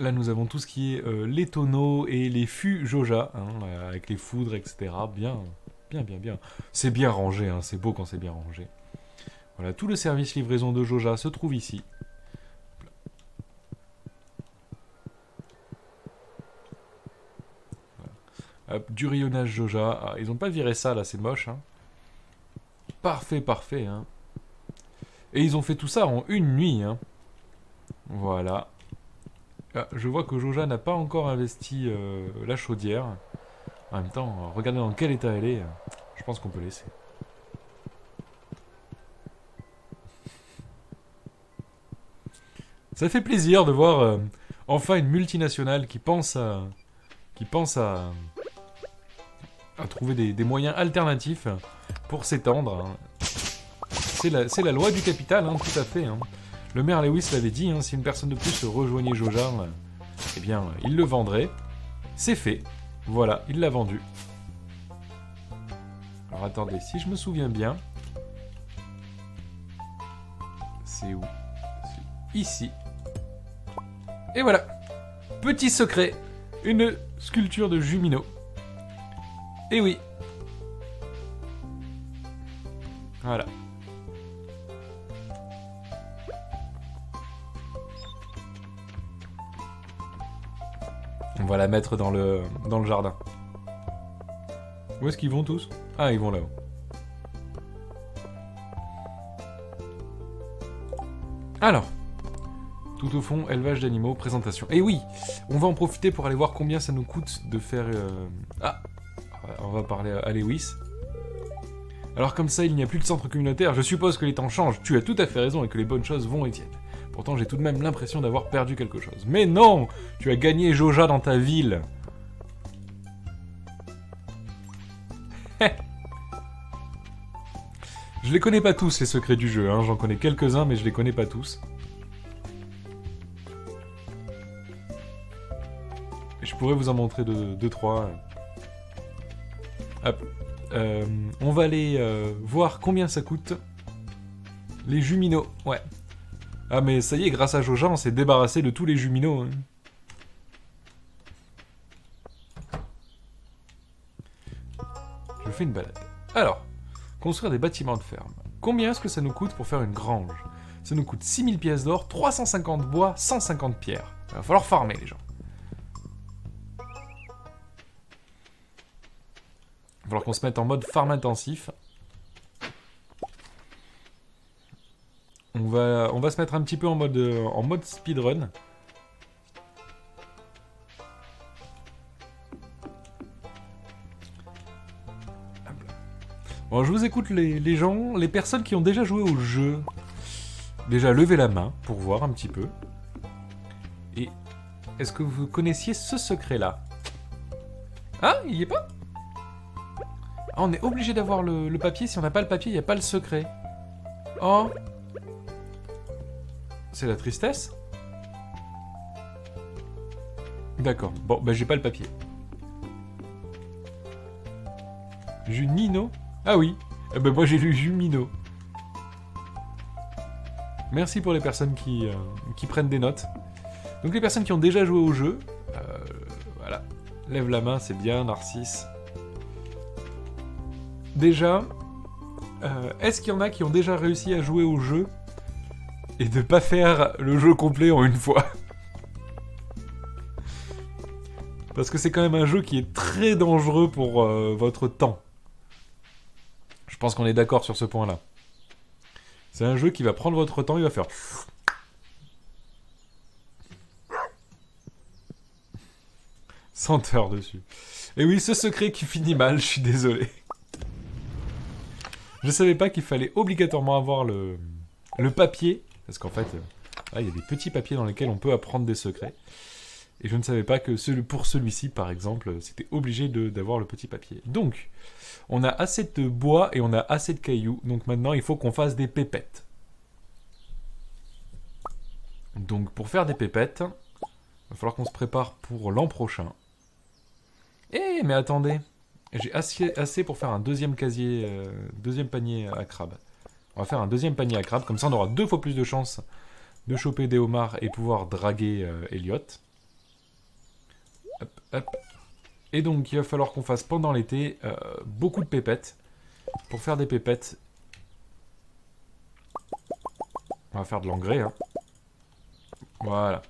Là, nous avons tout ce qui est les tonneaux et les fûts Joja, hein, avec les foudres, etc. Bien. C'est bien rangé, hein, c'est beau quand c'est bien rangé. Voilà, tout le service livraison de Joja se trouve ici. Voilà. Hop, du rayonnage Joja. Ah, ils n'ont pas viré ça, là, c'est moche. Hein. Parfait, parfait. Hein. Et ils ont fait tout ça en une nuit. Hein. Voilà. Ah, je vois que Joja n'a pas encore investi la chaudière. En même temps, regardez dans quel état elle est. Je pense qu'on peut laisser. Ça fait plaisir de voir enfin une multinationale qui pense à trouver des moyens alternatifs pour s'étendre. Hein. C'est la loi du capital, hein, tout à fait. Hein. Le maire Lewis l'avait dit, hein, si une personne de plus rejoignait Joja, eh bien, il le vendrait. C'est fait. Voilà, il l'a vendu. Alors attendez, si je me souviens bien... C'est où? C'est ici. Et voilà. Petit secret. Une sculpture de Jumino. Et oui. Voilà. On va la mettre dans le jardin. Où est-ce qu'ils vont tous? Ah, ils vont là-haut. Alors, tout au fond, élevage d'animaux, présentation. Et oui, on va en profiter pour aller voir combien ça nous coûte de faire... Ah, on va parler à Lewis. Alors comme ça, il n'y a plus de centre communautaire, je suppose que les temps changent. Tu as tout à fait raison et que les bonnes choses vont et viennent. Pourtant, j'ai tout de même l'impression d'avoir perdu quelque chose. Mais non! Tu as gagné Joja dans ta ville. Je les connais pas tous, les secrets du jeu. Hein. J'en connais quelques-uns, mais je les connais pas tous. Et je pourrais vous en montrer deux, trois. Hop. On va aller voir combien ça coûte. Les Jumino, ouais. Ah mais ça y est, grâce à Joja, on s'est débarrassé de tous les Jumino. Hein. Je fais une balade. Alors, construire des bâtiments de ferme. Combien est-ce que ça nous coûte pour faire une grange? Ça nous coûte 6000 pièces d'or, 350 bois, 150 pierres. Il va falloir farmer les gens. Il va falloir qu'on se mette en mode farm intensif. On va se mettre un petit peu en mode speedrun. Bon, je vous écoute les gens, les personnes qui ont déjà joué au jeu. Déjà, levez la main pour voir un petit peu. Et est-ce que vous connaissiez ce secret-là? Ah, il y est pas? Ah, on est obligé d'avoir le papier. Si on n'a pas le papier, il n'y a pas le secret. Oh! C'est la tristesse? D'accord. Bon, bah j'ai pas le papier. Junino? Ah oui. Eh ben moi j'ai lu Jumino. Merci pour les personnes qui prennent des notes. Donc les personnes qui ont déjà joué au jeu, voilà. Lève la main, c'est bien, Narcisse. Déjà, est-ce qu'il y en a qui ont déjà réussi à jouer au jeu et de pas faire le jeu complet en une fois? Parce que c'est quand même un jeu qui est très dangereux pour votre temps. Je pense qu'on est d'accord sur ce point-là. C'est un jeu qui va prendre votre temps, il va faire... Senteur dessus. Et oui, ce secret qui finit mal, je suis désolé. Je savais pas qu'il fallait obligatoirement avoir le papier. Parce qu'en fait, là, il y a des petits papiers dans lesquels on peut apprendre des secrets. Et je ne savais pas que pour celui-ci, par exemple, c'était obligé d'avoir le petit papier. Donc, on a assez de bois et on a assez de cailloux. Donc maintenant, il faut qu'on fasse des pépettes. Donc, pour faire des pépettes, il va falloir qu'on se prépare pour l'an prochain. Eh, mais attendez. J'ai assez pour faire un deuxième panier à crabe. On va faire un deuxième panier à crabe. Comme ça, on aura 2 fois plus de chances de choper des homards et pouvoir draguer Elliot. Hop, hop. Et donc, il va falloir qu'on fasse pendant l'été beaucoup de pépettes. Pour faire des pépettes, on va faire de l'engrais. Hein. Voilà.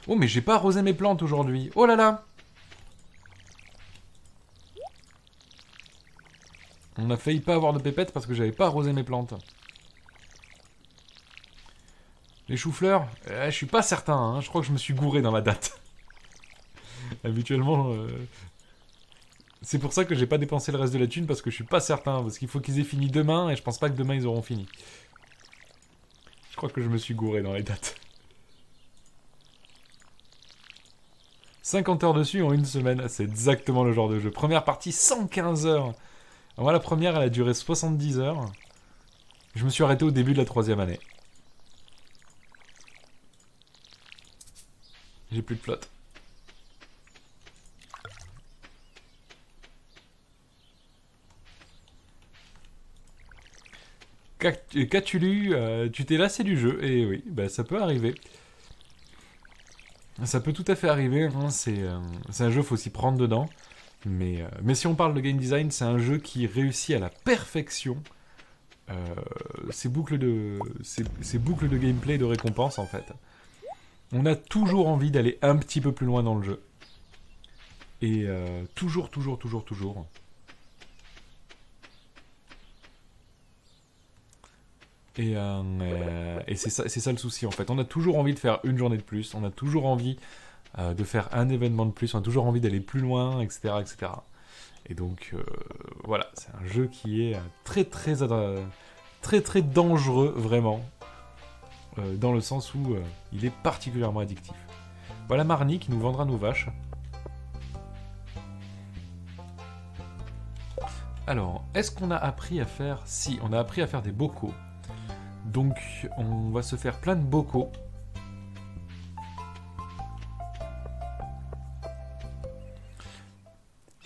Oh, mais j'ai pas arrosé mes plantes aujourd'hui. Oh là là! On a failli pas avoir de pépettes parce que j'avais pas arrosé mes plantes. Les choux-fleurs, je suis pas certain, hein. Je crois que je me suis gouré dans la date. Habituellement, c'est pour ça que j'ai pas dépensé le reste de la thune parce que je suis pas certain. Parce qu'il faut qu'ils aient fini demain et je pense pas que demain ils auront fini. Je crois que je me suis gouré dans les dates. 50 heures dessus en une semaine, c'est exactement le genre de jeu. Première partie, 115 heures. Moi, la première, elle a duré 70 heures. Je me suis arrêté au début de la 3e année. J'ai plus de flotte. Qu'as-tu lu? Tu t'es lassé du jeu? Et oui, bah, ça peut arriver. Ça peut tout à fait arriver. Hein. C'est un jeu, faut s'y prendre dedans. Mais si on parle de game design, c'est un jeu qui réussit à la perfection ces boucles de gameplay et de récompense, en fait. On a toujours envie d'aller un petit peu plus loin dans le jeu. Et toujours. Et c'est ça le souci, en fait. On a toujours envie de faire une journée de plus, on a toujours envie de faire un événement de plus, on a toujours envie d'aller plus loin, etc. etc. Et donc, voilà, c'est un jeu qui est très dangereux, vraiment. Dans le sens où il est particulièrement addictif. Voilà Marnie qui nous vendra nos vaches. Alors, est-ce qu'on a appris à faire... Si, on a appris à faire des bocaux. Donc, on va se faire plein de bocaux.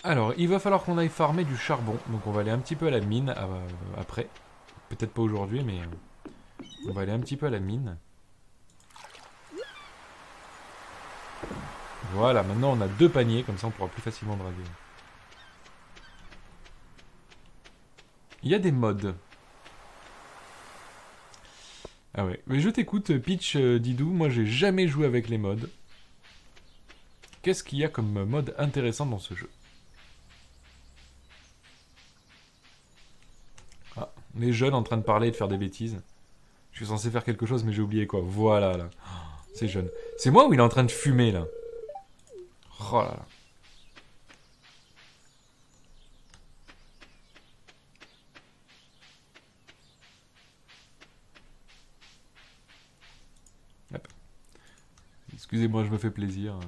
Alors, il va falloir qu'on aille farmer du charbon. Donc, on va aller un petit peu à la mine après. Peut-être pas aujourd'hui, mais... on va aller un petit peu à la mine. Voilà, maintenant on a 2 paniers, comme ça on pourra plus facilement draguer. Il y a des mods. Ah ouais, mais je t'écoute, Peach Didou, moi j'ai jamais joué avec les mods. Qu'est-ce qu'il y a comme mode intéressant dans ce jeu? Ah, les jeunes en train de parler et de faire des bêtises. Je suis censé faire quelque chose mais j'ai oublié quoi. Voilà là. Oh, c'est jeune. C'est moi ou il est en train de fumer là? Oh là là. Hop. Excusez-moi, je me fais plaisir.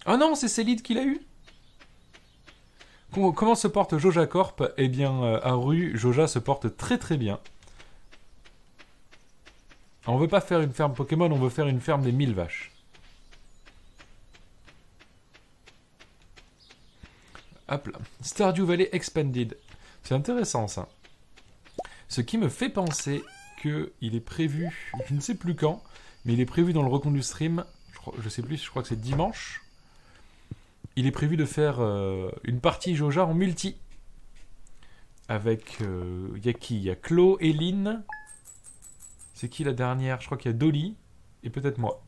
Oh non, c'est Célide qui l'a eu? Comment se porte Joja Corp? Eh bien, à Rue, Joja se porte très bien. On veut pas faire une ferme Pokémon, on veut faire une ferme des 1000 vaches. Hop là. Stardew Valley Expanded. C'est intéressant ça. Ce qui me fait penser qu'il est prévu, je ne sais plus quand, mais il est prévu dans le recompte du stream, je sais plus, je crois que c'est dimanche. Il est prévu de faire une partie Joja en multi. Avec, y a qui? Il y a Chloe, Eline. C'est qui la dernière? Je crois qu'il y a Dolly. Et peut-être moi.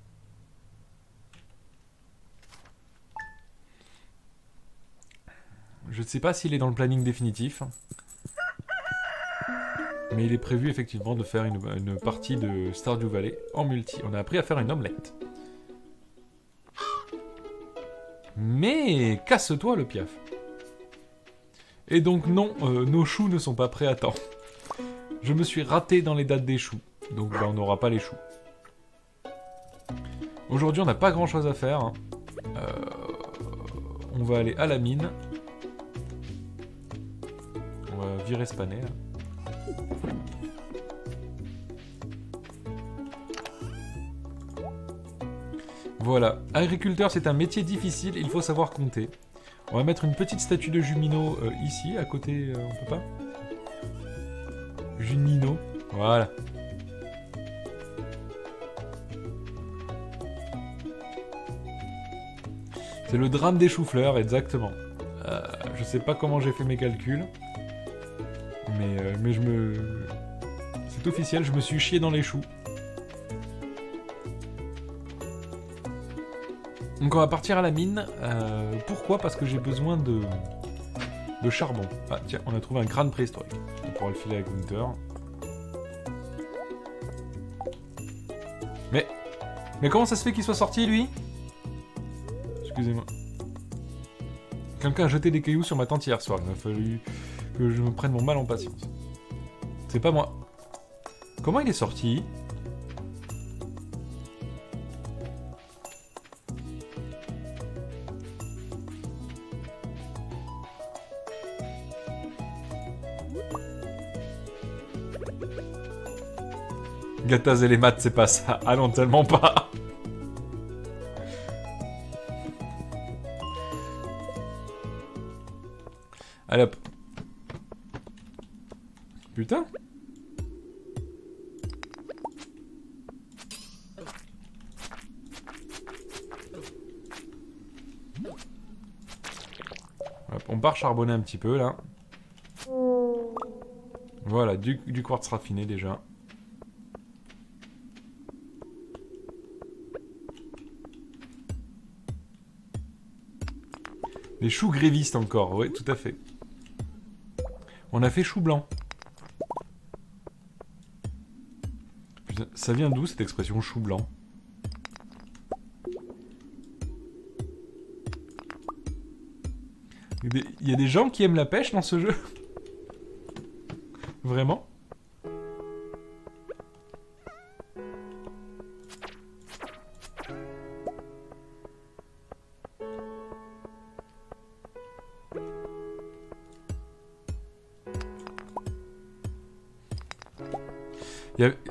Je ne sais pas s'il est dans le planning définitif. Mais il est prévu effectivement de faire une partie de Stardew Valley en multi. On a appris à faire une omelette. Mais casse-toi le piaf. Et donc non, nos choux ne sont pas prêts à temps. Je me suis raté dans les dates des choux. Donc bah, on n'aura pas les choux. Aujourd'hui on n'a pas grand chose à faire. Hein. On va aller à la mine. On va virer ce panel. Voilà, agriculteur c'est un métier difficile, il faut savoir compter. On va mettre une petite statue de Jumino ici, à côté, on peut pas? Junino, voilà. C'est le drame des choux-fleurs, exactement. Je sais pas comment j'ai fait mes calculs. Mais je me... C'est officiel, je me suis chié dans les choux. Donc on va partir à la mine. Pourquoi? Parce que j'ai besoin de charbon. Ah tiens, on a trouvé un crâne préhistorique. On pourra le filer avec Gunther. Mais comment ça se fait qu'il soit sorti, lui? Excusez-moi. Quelqu'un a jeté des cailloux sur ma tente hier soir. Il m'a fallu que je me prenne mon mal en patience. C'est pas moi. Comment il est sorti? Gataz et les maths, c'est pas ça. Ah non, tellement pas. Allez hop. Putain. Hop, on part charbonner un petit peu là. Voilà, du quartz raffiné déjà. Les choux grévistes encore, oui, tout à fait. On a fait chou blanc. Putain, ça vient d'où cette expression chou blanc? Il y a des gens qui aiment la pêche dans ce jeu? Vraiment?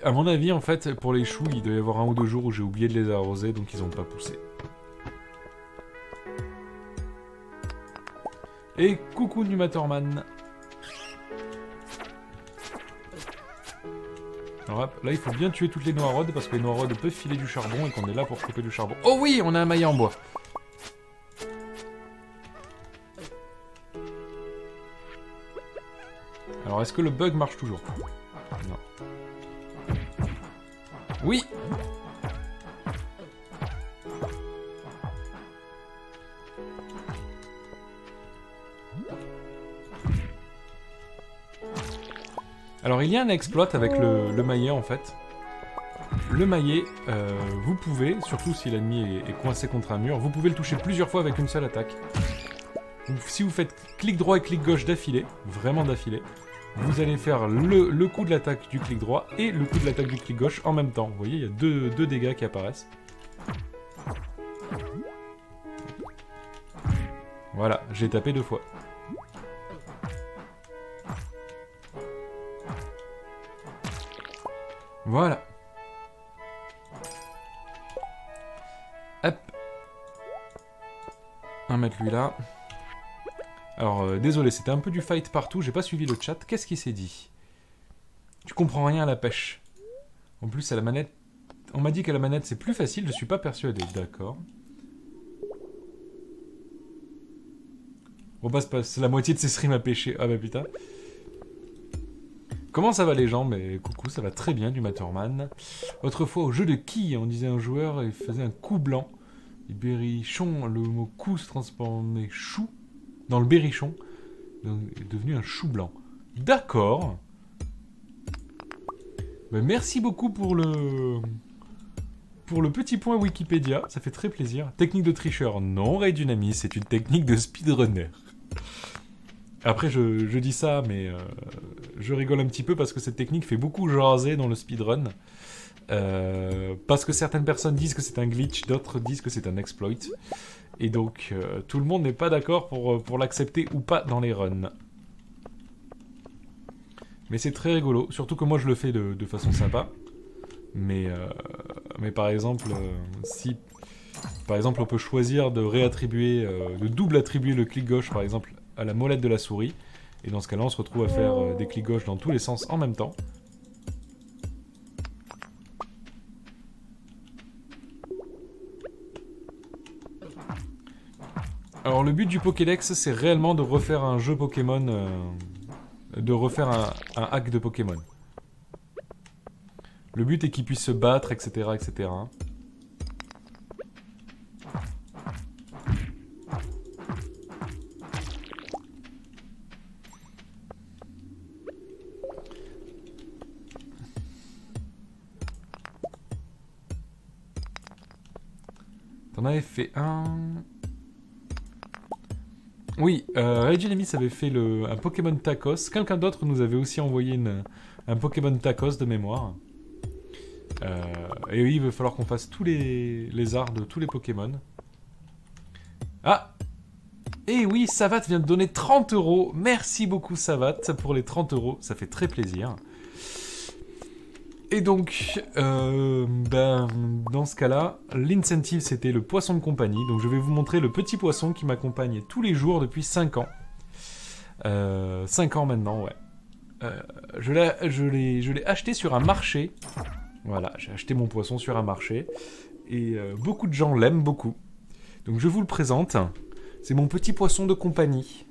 À mon avis, en fait, pour les choux, il doit y avoir 1 ou 2 jours où j'ai oublié de les arroser, donc ils n'ont pas poussé. Et coucou Numatorman. Alors hop, là il faut bien tuer toutes les noiraudes parce que les noiraudes peuvent filer du charbon et qu'on est là pour couper du charbon. Oh oui, on a un maillet en bois. Alors est-ce que le bug marche toujours? Non. Oui. Alors il y a un exploit avec le maillet en fait. Le maillet, vous pouvez, surtout si l'ennemi est coincé contre un mur, vous pouvez le toucher plusieurs fois avec une seule attaque. Si vous faites clic droit et clic gauche d'affilée, vraiment d'affilée, vous allez faire le coup de l'attaque du clic droit et le coup de l'attaque du clic gauche en même temps. Vous voyez, il y a deux dégâts qui apparaissent. Voilà, j'ai tapé 2 fois. Voilà. Hop. On va mettre lui là. Alors, désolé, c'était un peu du fight partout, j'ai pas suivi le chat. Qu'est-ce qui s'est dit? Tu comprends rien à la pêche. En plus, à la manette... On m'a dit qu'à la manette, c'est plus facile, je suis pas persuadé. D'accord. Bon, bah, c'est la moitié de ces streams à pêcher. Ah bah putain. Comment ça va les gens? Mais coucou, ça va très bien, du Matterman. Autrefois, au jeu de quilles, on disait un joueur, il faisait un coup blanc. Et berrichon, le mot coup se transformait chou dans le berrichon. Donc, il est devenu un chou blanc. D'accord. Ben, merci beaucoup pour le petit point Wikipédia, ça fait très plaisir. Technique de tricheur, non, Ray Dynamis, c'est une technique de speedrunner. Après, je dis ça, mais je rigole un petit peu parce que cette technique fait beaucoup jaser dans le speedrun. Parce que certaines personnes disent que c'est un glitch, d'autres disent que c'est un exploit. Et donc, tout le monde n'est pas d'accord pour l'accepter ou pas dans les runs. Mais c'est très rigolo, surtout que moi je le fais de façon sympa. Mais par exemple, si... Par exemple, on peut choisir de réattribuer, de double attribuer le clic gauche, par exemple, à la molette de la souris. Et dans ce cas-là, on se retrouve à faire des clics gauche dans tous les sens en même temps. Alors, le but du Pokédex, c'est réellement de refaire un jeu Pokémon, de refaire un hack de Pokémon. Le but est qu'ils puissent se battre, etc., etc. T'en avais fait un... Oui, Ray Dynamis avait fait un Pokémon Tacos. Quelqu'un d'autre nous avait aussi envoyé Un Pokémon Tacos de mémoire. Et oui, il va falloir qu'on fasse tous les arts de tous les Pokémon. Ah! Et oui, Savat vient de donner 30 €. Merci beaucoup, Savat, pour les 30 €. Ça fait très plaisir. Et donc, dans ce cas-là, l'incentive, c'était le poisson de compagnie. Donc, je vais vous montrer le petit poisson qui m'accompagne tous les jours depuis 5 ans. 5 ans maintenant, ouais. Je l'ai acheté sur un marché. Voilà, j'ai acheté mon poisson sur un marché. Et beaucoup de gens l'aiment beaucoup. Donc je vous le présente. C'est mon petit poisson de compagnie.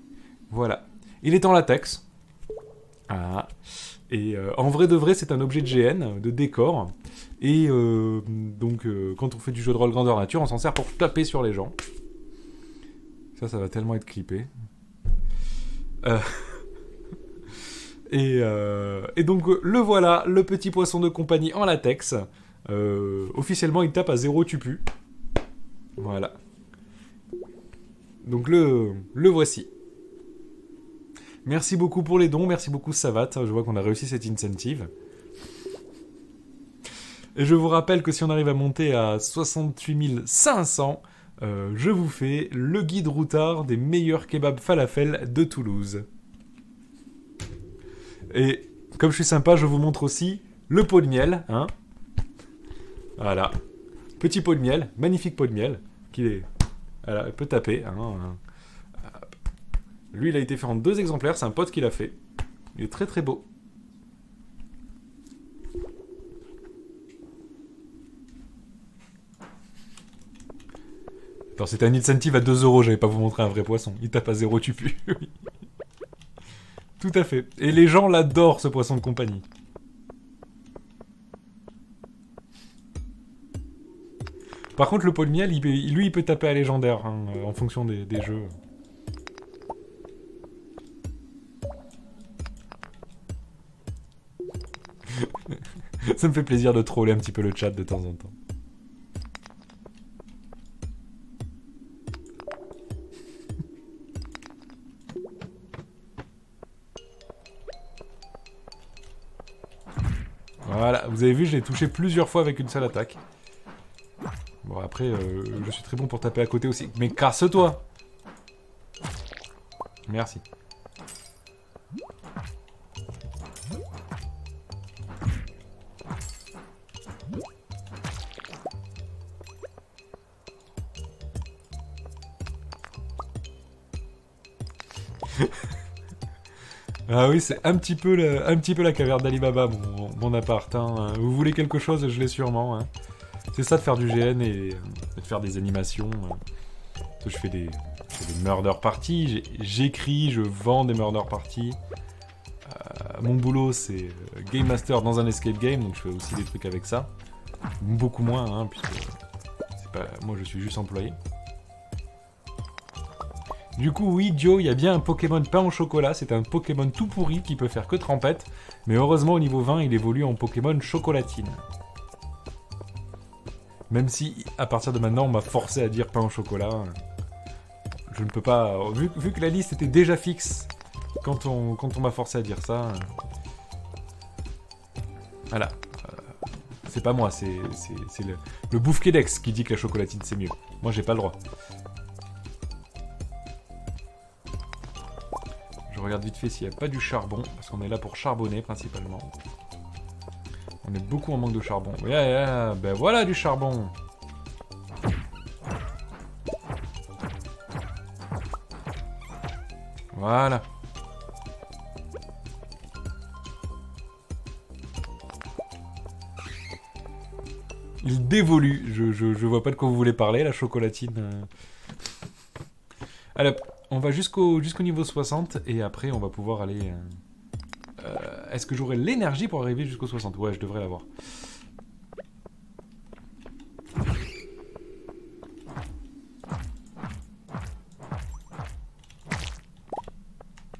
Voilà. Il est en latex. Ah. Et en vrai de vrai, c'est un objet de GN, de décor. Et donc, quand on fait du jeu de rôle grandeur nature, on s'en sert pour taper sur les gens. Ça va tellement être clippé. Et donc le voilà, le petit poisson de compagnie en latex. Officiellement, il tape à 0 tupu. Voilà. Donc le voici. Merci beaucoup pour les dons, merci beaucoup Savat. Je vois qu'on a réussi cette incentive. Et je vous rappelle que si on arrive à monter à 68 500, je vous fais le guide routard des meilleurs kebabs falafel de Toulouse. Et comme je suis sympa, je vous montre aussi le pot de miel. Hein, voilà. Petit pot de miel, magnifique pot de miel. Voilà, il peut taper. Hein. Lui, il a été fait en 2 exemplaires. C'est un pote qui l'a fait. Il est très très beau. Attends, c'était un incentive à 2 €. J'avais pas vous montrer un vrai poisson. Il tape à 0 tupu. Tout à fait. Et les gens l'adorent, ce poisson de compagnie. Par contre, le pot de miel, lui, il peut taper à légendaire, hein, en fonction des jeux. Ça me fait plaisir de troller un petit peu le chat de temps en temps. Voilà, vous avez vu, je l'ai touché plusieurs fois avec une seule attaque. Bon, après, je suis très bon pour taper à côté aussi. Mais casse-toi! Merci. Ah oui, c'est un petit peu la caverne d'Alibaba, mon appart. Hein. Vous voulez quelque chose, je l'ai sûrement. Hein. C'est ça de faire du GN et de faire des animations. Je fais des murder parties, j'écris, je vends des murder parties. Mon boulot, c'est Game Master dans un escape game, donc je fais aussi des trucs avec ça. Beaucoup moins, hein, puisque moi je suis juste employé. Du coup, oui, Joe, il y a bien un Pokémon pain au chocolat. C'est un Pokémon tout pourri qui peut faire que trempette. Mais heureusement, au niveau 20, il évolue en Pokémon chocolatine. Même si, à partir de maintenant, on m'a forcé à dire pain au chocolat. Je ne peux pas... Vu que la liste était déjà fixe quand on m'a forcé à dire ça... Voilà. C'est pas moi, c'est le Bouffe-Quédex qui dit que la chocolatine, c'est mieux. Moi, j'ai pas le droit. Je regarde vite fait s'il n'y a pas du charbon, parce qu'on est là pour charbonner principalement. On est beaucoup en manque de charbon. Yeah, ben voilà du charbon. Voilà. Il dévolue. Je vois pas de quoi vous voulez parler, la chocolatine. Allez, on va jusqu'au niveau 60 et après on va pouvoir aller... Est-ce que j'aurai l'énergie pour arriver jusqu'au 60? Ouais, je devrais l'avoir.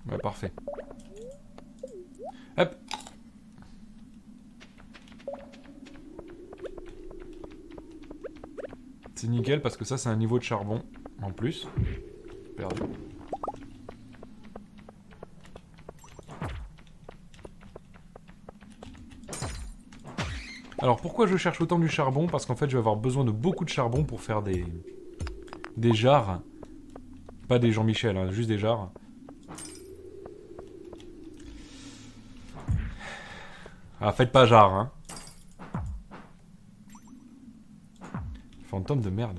Ouais, parfait. Hop. C'est nickel parce que ça c'est un niveau de charbon en plus. Perdu. Alors pourquoi je cherche autant du charbon? Parce qu'en fait je vais avoir besoin de beaucoup de charbon pour faire des jarres. Pas des Jean-Michel, hein, juste des jarres. Ah, faites pas jarre, hein. Fantôme de merde.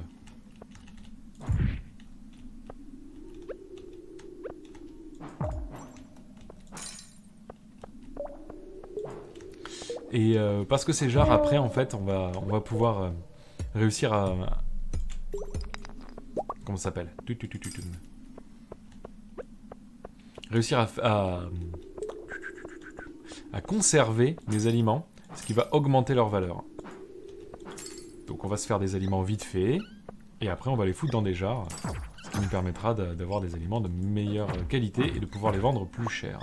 Et parce que ces jarres, après, en fait, on va pouvoir réussir à... Comment ça s'appelle? Réussir à conserver les aliments, ce qui va augmenter leur valeur. Donc on va se faire des aliments vite faits, et après on va les foutre dans des jarres, ce qui nous permettra d'avoir des aliments de meilleure qualité et de pouvoir les vendre plus cher.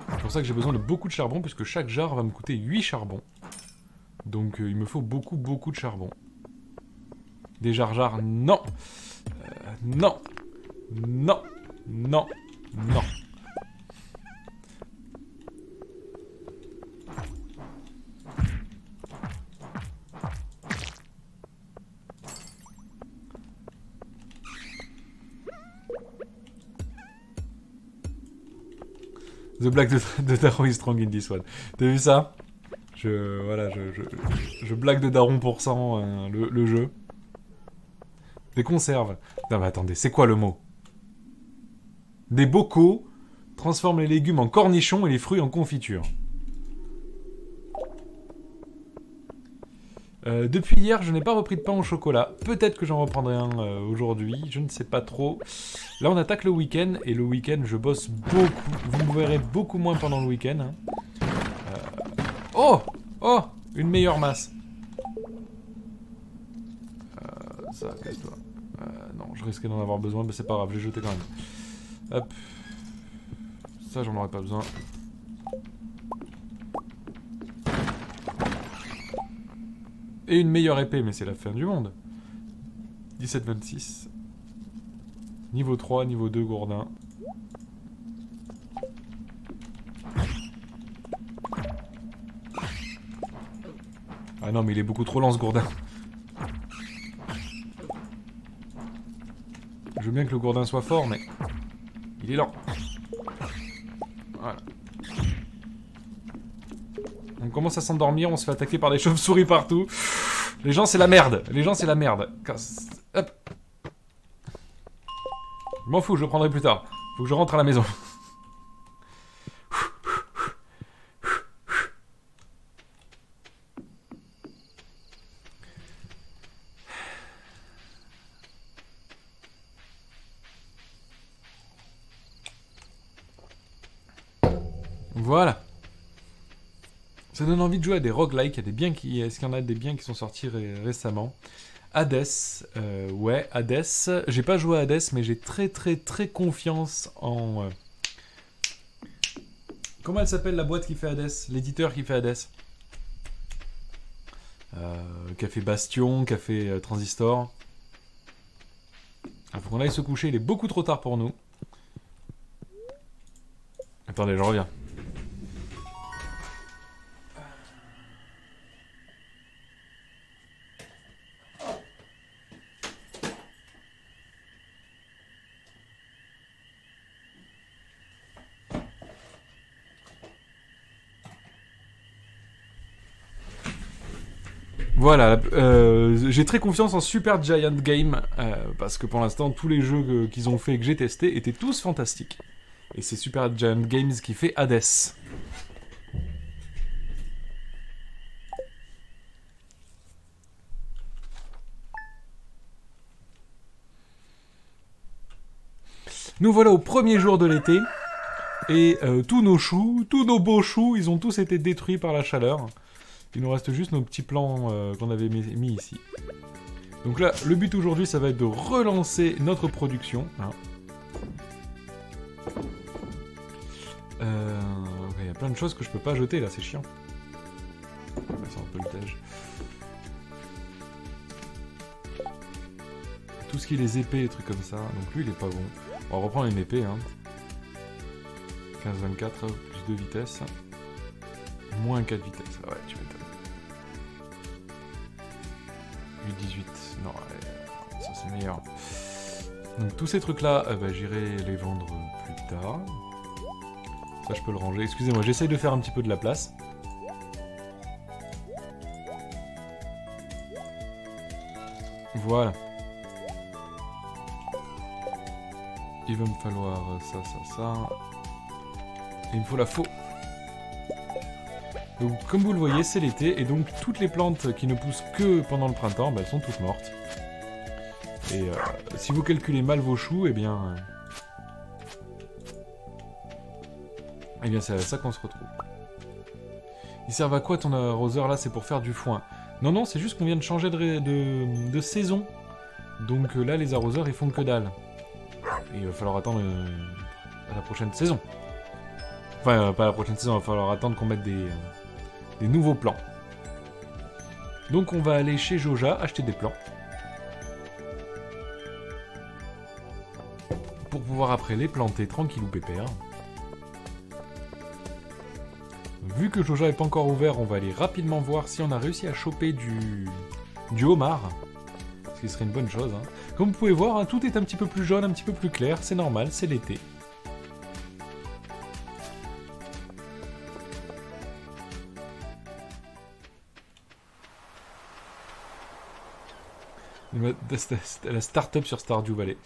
C'est pour ça que j'ai besoin de beaucoup de charbon, puisque chaque jarre va me coûter 8 charbons. Donc il me faut beaucoup de charbon. Des jarres, non. Non. Non. Non. Non. The black de Daron is strong in this one. T'as vu ça? Je blague de Daron pour cent le jeu. Des conserves. Non mais attendez, c'est quoi le mot? Des bocaux transforment les légumes en cornichons et les fruits en confiture. Depuis hier, je n'ai pas repris de pain au chocolat. Peut-être que j'en reprendrai un aujourd'hui, je ne sais pas trop. Là, on attaque le week-end, et le week-end, je bosse beaucoup. Vous me verrez beaucoup moins pendant le week-end. Hein. Oh! Oh! Une meilleure masse. Ça, casse-toi. Non, je risquais d'en avoir besoin, mais c'est pas grave, je l'ai jeté quand même. Hop. Ça, j'en aurais pas besoin. Et une meilleure épée, mais c'est la fin du monde. 17-26. Niveau 3, niveau 2, gourdin. Ah non, mais il est beaucoup trop lent, ce gourdin. Je veux bien que le gourdin soit fort, mais... il est lent. Voilà. On commence à s'endormir, on se fait attaquer par des chauves-souris partout. Les gens, c'est la merde. Les gens, c'est la merde. Hop. Je m'en fous, je le prendrai plus tard. Faut que je rentre à la maison. Voilà. Ça donne envie de jouer à des roguelikes. Il y a des biens qui... Est-ce qu'il y en a des biens qui sont sortis récemment? Hades. Ouais, Hades. J'ai pas joué à Hades, mais j'ai très confiance en... Comment elle s'appelle la boîte qui fait Hades? L'éditeur qui fait Hades? Qui a fait Bastion, qui a fait Transistor. Il faut qu'on aille se coucher, il est beaucoup trop tard pour nous. Attendez, je reviens. Voilà, j'ai très confiance en Super Giant Game, parce que pour l'instant, tous les jeux qu'ils ont fait et que j'ai testés étaient tous fantastiques. Et c'est Super Giant Games qui fait Hades. Nous voilà au premier jour de l'été, et tous nos choux, tous nos beaux choux, ils ont tous été détruits par la chaleur. Il nous reste juste nos petits plants qu'on avait mis ici. Donc là, le but aujourd'hui, ça va être de relancer notre production. Hein. Il y a plein de choses que je peux pas jeter là, c'est chiant. C'est un peu le tège. tout ce qui est les épées, les trucs comme ça. Donc lui, il est pas bon. On va reprendre une épée. Hein. 15-24, plus 2 vitesses. Moins 4 vitesses. Ah ouais, tu m'étonnes. 8-18. Non, ouais, ça c'est meilleur. Donc tous ces trucs-là, bah, j'irai les vendre plus tard. Ça, je peux le ranger. Excusez-moi, j'essaye de faire un petit peu de la place. Voilà. Il va me falloir ça, ça, ça. Et il me faut la faux. Donc, comme vous le voyez, c'est l'été. Et donc, toutes les plantes qui ne poussent que pendant le printemps, bah, elles sont toutes mortes. Et si vous calculez mal vos choux, eh bien c'est à ça qu'on se retrouve. Ils servent à quoi ton arroseur là? C'est pour faire du foin. Non, non, c'est juste qu'on vient de changer de saison. Donc là, les arroseurs, ils font que dalle. Et il va falloir attendre à la prochaine saison. Enfin, pas la prochaine saison, il va falloir attendre qu'on mette des nouveaux plants. Donc on va aller chez Joja acheter des plants. Pour pouvoir après les planter tranquille ou pépère. Vu que Joja n'est pas encore ouvert, on va aller rapidement voir si on a réussi à choper du homard. Ce qui serait une bonne chose. Hein. Comme vous pouvez voir, hein, tout est un petit peu plus jaune, un petit peu plus clair. C'est normal, c'est l'été. La start-up sur Stardew Valley.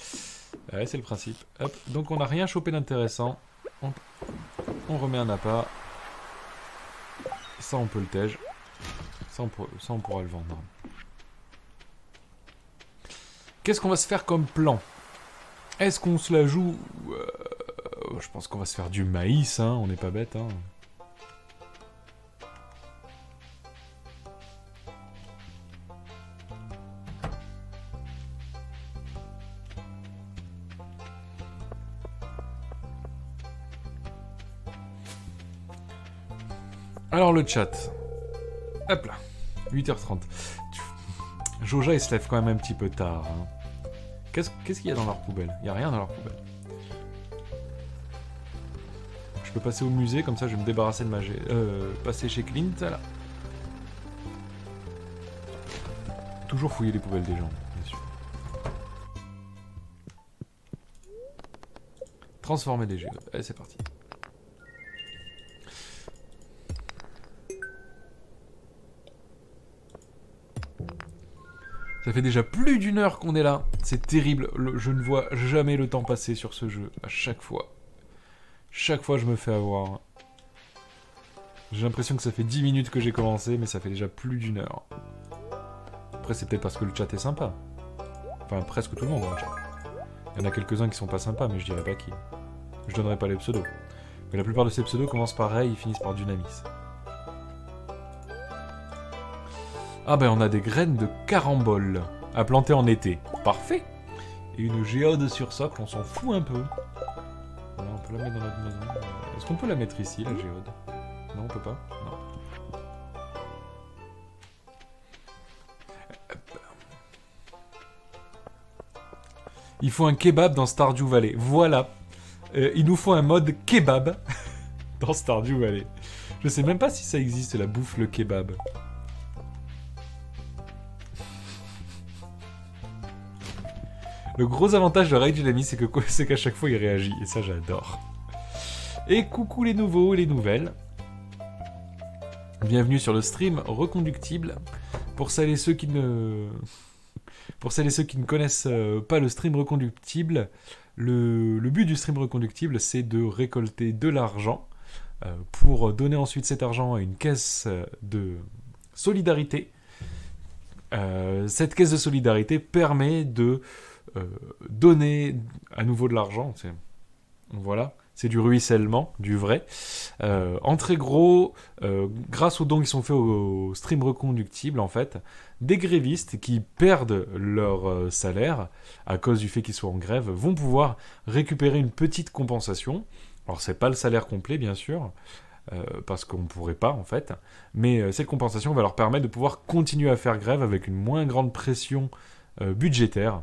Ouais, c'est le principe. Hop. Donc on n'a rien chopé d'intéressant. On remet un appât. Ça on peut le tège. Ça on pourra le vendre. Qu'est-ce qu'on va se faire comme plan? Est-ce qu'on se la joue je pense qu'on va se faire du maïs, hein. On n'est pas bête, hein. Alors le chat. Hop là. 8h30. Joja il se lève quand même un petit peu tard. Hein. Qu'est-ce qu'il y a dans leur poubelle? Il n'y a rien dans leur poubelle. Je peux passer au musée, comme ça je vais me débarrasser de ma... passer chez Clint, là. Toujours fouiller les poubelles des gens, bien sûr. Transformer des géodes. Allez, c'est parti. Ça fait déjà plus d'1 heure qu'on est là. C'est terrible. Je ne vois jamais le temps passer sur ce jeu. À chaque fois. Chaque fois, je me fais avoir. J'ai l'impression que ça fait 10 minutes que j'ai commencé, mais ça fait déjà plus d'1 heure. Après, c'est peut-être parce que le chat est sympa. Enfin, presque tout le monde dans le chat. Il y en a quelques-uns qui sont pas sympas, mais je dirais pas qui. Je donnerai pas les pseudos. Mais la plupart de ces pseudos commencent par Ray, ils finissent par Dynamis. Ah ben on a des graines de carambole à planter en été. Parfait. Et une géode sur socle, on s'en fout un peu. Voilà, on peut la mettre dans notre maison. Est-ce qu'on peut la mettre ici, la géode? Non, on peut pas. Non. Il faut un kebab dans Stardew Valley. Voilà. Il nous faut un mode kebab dans Stardew Valley. Je sais même pas si ça existe, la bouffe, le kebab. Le gros avantage de Ray Dynamis, c'est qu'à chaque fois il réagit, et ça j'adore. Et coucou les nouveaux et les nouvelles. Bienvenue sur le stream reconductible. Pour celles et ceux qui ne connaissent pas le stream reconductible, le but du stream reconductible, c'est de récolter de l'argent pour donner ensuite cet argent à une caisse de solidarité. Cette caisse de solidarité permet de donner à nouveau de l'argent. Voilà, c'est du ruissellement, du vrai. En très gros, grâce aux dons qui sont faits au stream reconductible, en fait, des grévistes qui perdent leur salaire à cause du fait qu'ils soient en grève vont pouvoir récupérer une petite compensation. Alors, c'est pas le salaire complet, bien sûr, parce qu'on ne pourrait pas, en fait, mais cette compensation va leur permettre de pouvoir continuer à faire grève avec une moins grande pression budgétaire.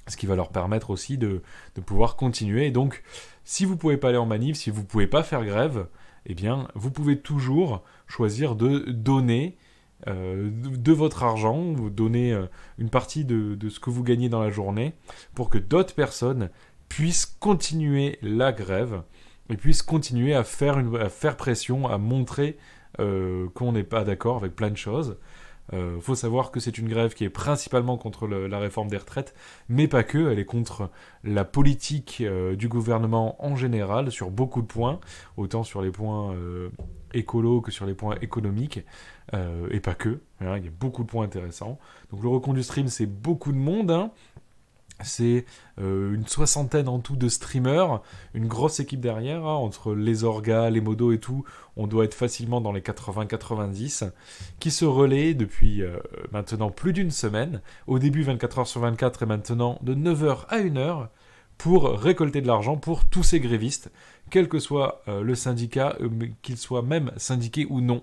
Ce qui va leur permettre aussi de pouvoir continuer. Et donc, si vous ne pouvez pas aller en manif, si vous ne pouvez pas faire grève, eh bien, vous pouvez toujours choisir de donner de votre argent, vous donner une partie de ce que vous gagnez dans la journée pour que d'autres personnes puissent continuer la grève et puissent continuer à faire pression, à montrer qu'on n'est pas d'accord avec plein de choses. Faut savoir que c'est une grève qui est principalement contre la réforme des retraites, mais pas que, elle est contre la politique du gouvernement en général, sur beaucoup de points, autant sur les points écolos que sur les points économiques, et pas que, hein, il y a beaucoup de points intéressants. Donc le Recon du Stream, c'est beaucoup de monde, hein. C'est une soixantaine en tout de streamers, une grosse équipe derrière, hein, entre les orgas, les modos et tout, on doit être facilement dans les 80-90, qui se relaient depuis maintenant plus d'une semaine, au début 24h/24 et maintenant de 9h à 1h, pour récolter de l'argent pour tous ces grévistes, quel que soit le syndicat, qu'ils soient même syndiqués ou non.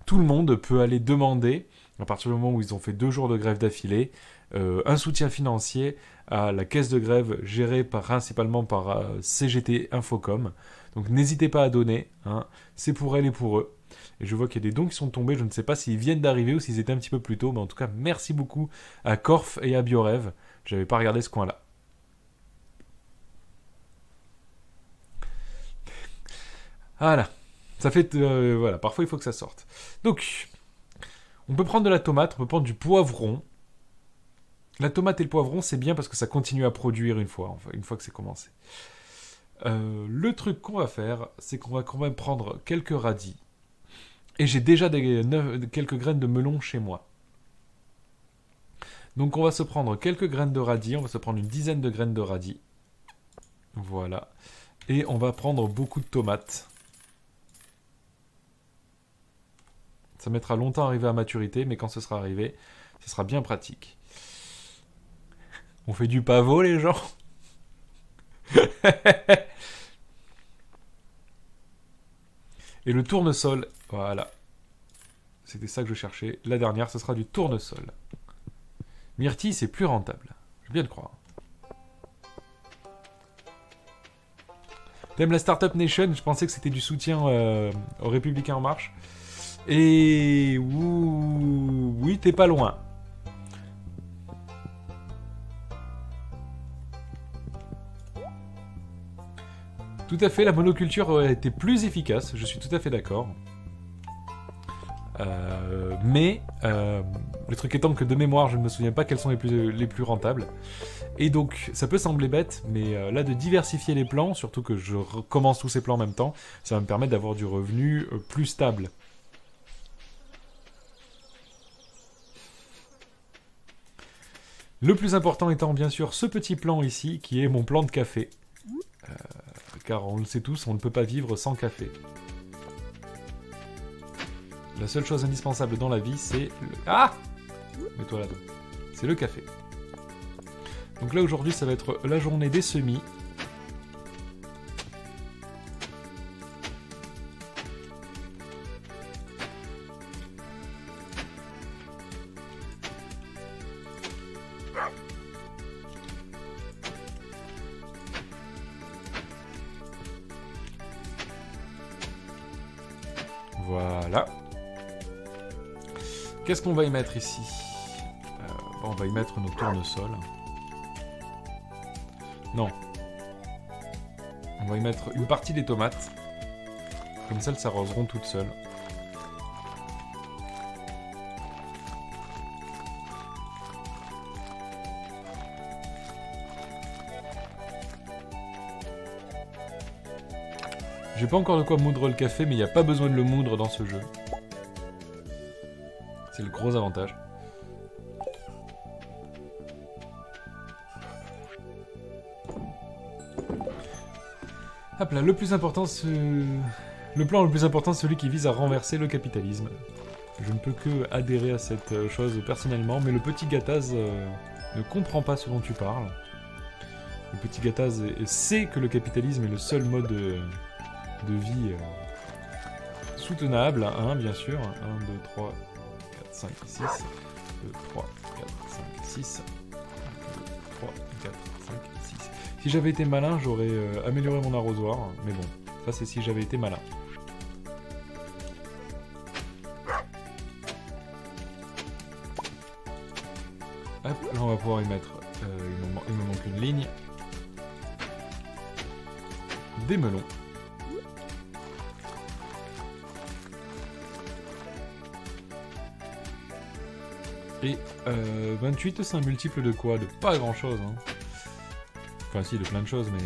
Tout le monde peut aller demander, à partir du moment où ils ont fait 2 jours de grève d'affilée, un soutien financier à la caisse de grève gérée principalement par CGT Infocom. Donc n'hésitez pas à donner, hein, c'est pour elle et pour eux. Et je vois qu'il y a des dons qui sont tombés, je ne sais pas s'ils viennent d'arriver ou s'ils étaient un petit peu plus tôt, mais en tout cas merci beaucoup à Corf et à Biorev, j'avais pas regardé ce coin-là. Voilà, ça fait... voilà, parfois il faut que ça sorte. Donc, on peut prendre de la tomate, on peut prendre du poivron. La tomate et le poivron, c'est bien parce que ça continue à produire une fois que c'est commencé. Le truc qu'on va faire, c'est qu'on va quand même prendre quelques radis. Et j'ai déjà quelques graines de melon chez moi. Donc on va se prendre quelques graines de radis, on va se prendre une dizaine de graines de radis. Voilà. Et on va prendre beaucoup de tomates. Ça mettra longtemps à arriver à maturité, mais quand ce sera arrivé, ce sera bien pratique. On fait du pavot, les gens. Et le tournesol, voilà. C'était ça que je cherchais. La dernière, ce sera du tournesol. Myrtille, c'est plus rentable. Je veux bien le croire. T'aimes la Startup Nation? Je pensais que c'était du soutien aux Républicains En Marche. Et... oui, t'es pas loin. Tout à fait, la monoculture aurait été plus efficace, je suis tout à fait d'accord. Mais le truc étant que de mémoire, je ne me souviens pas quels sont les plus rentables. Et donc, ça peut sembler bête, mais là, de diversifier les plans, surtout que je recommence tous ces plans en même temps, ça va me permettre d'avoir du revenu plus stable. Le plus important étant bien sûr ce petit plan ici, qui est mon plan de café. Car on le sait tous, on ne peut pas vivre sans café. La seule chose indispensable dans la vie, c'est le... Ah! Mets-toi là-dedans. C'est le café. Donc là, aujourd'hui, ça va être la journée des semis. Voilà. Qu'est-ce qu'on va y mettre ici? On va y mettre nos tournesols. Non. On va y mettre une partie des tomates. Comme ça, elles s'arroseront toutes seules. J'ai pas encore de quoi moudre le café, mais il n'y a pas besoin de le moudre dans ce jeu. C'est le gros avantage. Hop là, le plus important, le plan le plus important, c'est celui qui vise à renverser le capitalisme. Je ne peux que adhérer à cette chose personnellement, mais le petit Gattaz ne comprend pas ce dont tu parles. Le petit Gattaz sait que le capitalisme est le seul mode de vie soutenable, hein, bien sûr. 1, 2, 3, 4, 5, 6. 2, 3, 4, 5, 6. 2, 3, 4, Si j'avais été malin, j'aurais amélioré mon arrosoir. Mais bon, ça c'est si j'avais été malin. Hop, là on va pouvoir y mettre... il me manque une ligne. Des melons. Et 28, c'est un multiple de quoi? De pas grand chose. Hein. Enfin si, de plein de choses, mais...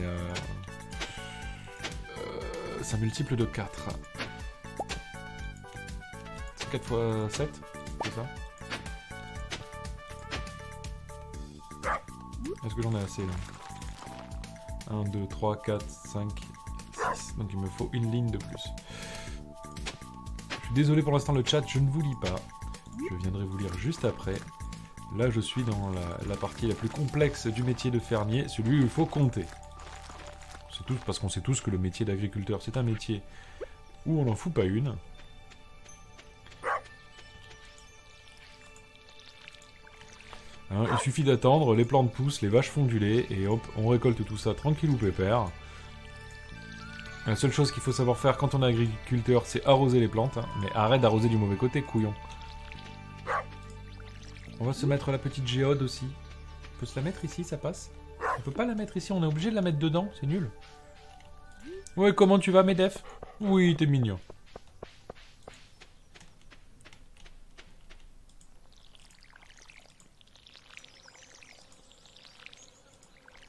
c'est un multiple de 4. C'est 4 fois 7, c'est ça? Est-ce que j'en ai assez là? 1, 2, 3, 4, 5, 6. Donc il me faut une ligne de plus. Je suis désolé pour l'instant le chat, je ne vous lis pas. Je viendrai vous lire juste après. Là je suis dans la partie la plus complexe du métier de fermier, celui où il faut compter. C'est tout parce qu'on sait tous que le métier d'agriculteur c'est un métier où on n'en fout pas une. Hein, il suffit d'attendre, les plantes poussent, les vaches font du lait, et hop, on récolte tout ça tranquille ou pépère. La seule chose qu'il faut savoir faire quand on est agriculteur, c'est arroser les plantes, hein, mais arrête d'arroser du mauvais côté, couillon. On va se mettre la petite géode aussi. On peut se la mettre ici, ça passe? On peut pas la mettre ici, on est obligé de la mettre dedans, c'est nul. Ouais, comment tu vas, Medef? Oui, t'es mignon.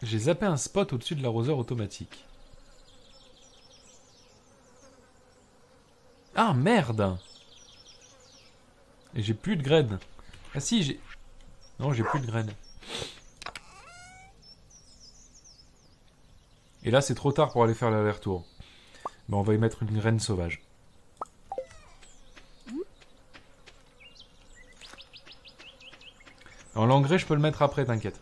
J'ai zappé un spot au-dessus de l'arroseur automatique. Ah, merde! Et j'ai plus de graines. Ah si, j'ai... Non, j'ai plus de graines. Et là, c'est trop tard pour aller faire l'aller-retour. Ben, on va y mettre une graine sauvage. Alors, l'engrais, je peux le mettre après, t'inquiète.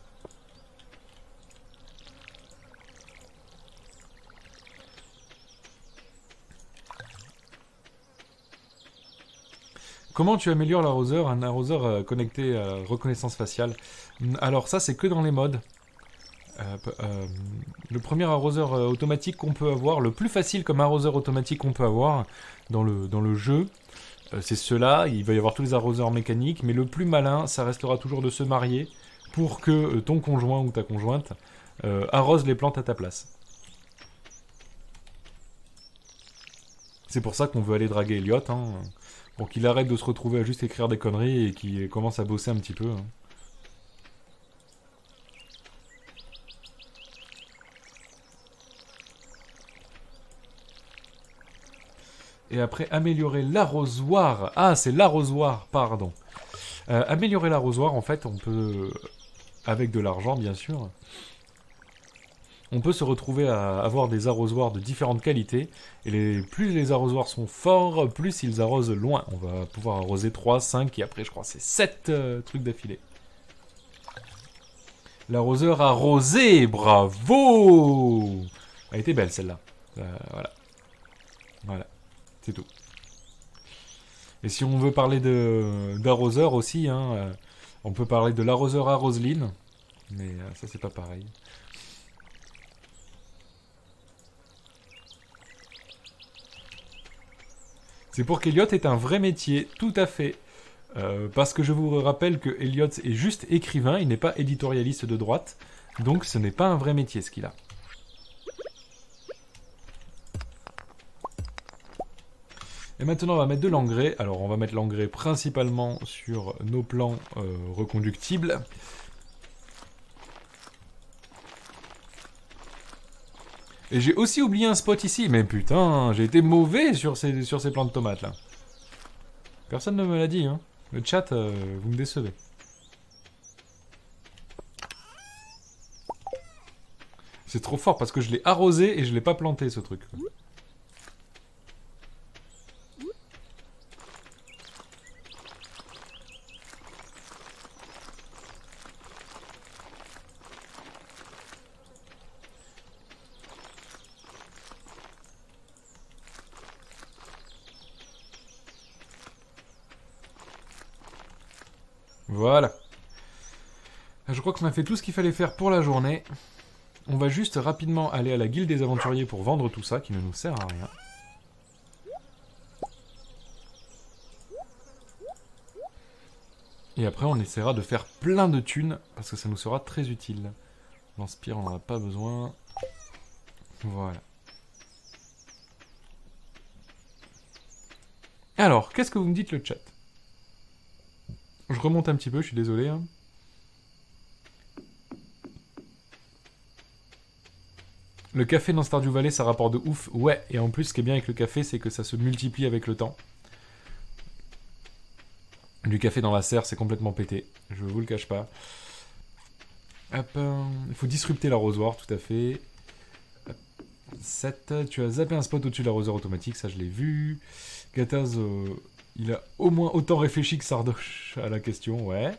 Comment tu améliores l'arroseur? Un arroseur connecté à reconnaissance faciale. Alors ça, c'est que dans les modes. Le premier arroseur automatique qu'on peut avoir, le plus facile comme arroseur automatique qu'on peut avoir dans le jeu, c'est ceux-là. Il va y avoir tous les arroseurs mécaniques, mais le plus malin, ça restera toujours de se marier pour que ton conjoint ou ta conjointe arrose les plantes à ta place. C'est pour ça qu'on veut aller draguer Elliot, hein, pour qu'il arrête de se retrouver à juste écrire des conneries et qu'il commence à bosser un petit peu. Hein. Et après, améliorer l'arrosoir. Ah, c'est l'arrosoir, pardon. Améliorer l'arrosoir, en fait, on peut... Avec de l'argent, bien sûr. On peut se retrouver à avoir des arrosoirs de différentes qualités. Et plus les arrosoirs sont forts, plus ils arrosent loin. On va pouvoir arroser 3, 5 et après, je crois, c'est 7 trucs d'affilée. L'arroseur arrosé, bravo! Elle était belle, celle-là. Voilà. Voilà. C'est tout. Et si on veut parler d'arroseur aussi, hein, on peut parler de l'arroseur à Roseline. Mais ça, c'est pas pareil. C'est pour qu'Elliot ait un vrai métier, tout à fait. Parce que je vous rappelle que Elliot est juste écrivain, il n'est pas éditorialiste de droite. Donc ce n'est pas un vrai métier ce qu'il a. Et maintenant on va mettre de l'engrais. Alors on va mettre l'engrais principalement sur nos plants reconductibles. Et j'ai aussi oublié un spot ici. Mais putain, j'ai été mauvais sur ces plants de tomates là. Personne ne me l'a dit, hein. Le chat, vous me décevez. C'est trop fort parce que je l'ai arrosé et je l'ai pas planté ce truc. Voilà. Je crois qu'on a fait tout ce qu'il fallait faire pour la journée. On va juste rapidement aller à la guilde des aventuriers pour vendre tout ça, qui ne nous sert à rien. Et après, on essaiera de faire plein de thunes, parce que ça nous sera très utile. L'Inspire, on n'en a pas besoin. Voilà. Alors, qu'est-ce que vous me dites le chat? Je remonte un petit peu, je suis désolé. Hein. Le café dans Stardew Valley, ça rapporte de ouf. Ouais, et en plus, ce qui est bien avec le café, c'est que ça se multiplie avec le temps. Du café dans la serre, c'est complètement pété. Je vous le cache pas. Hop, il faut disrupter l'arrosoir, tout à fait. 7, tu as zappé un spot au-dessus de l'arrosoir automatique, ça je l'ai vu. Gataz, il a au moins autant réfléchi que Sardoche à la question, ouais.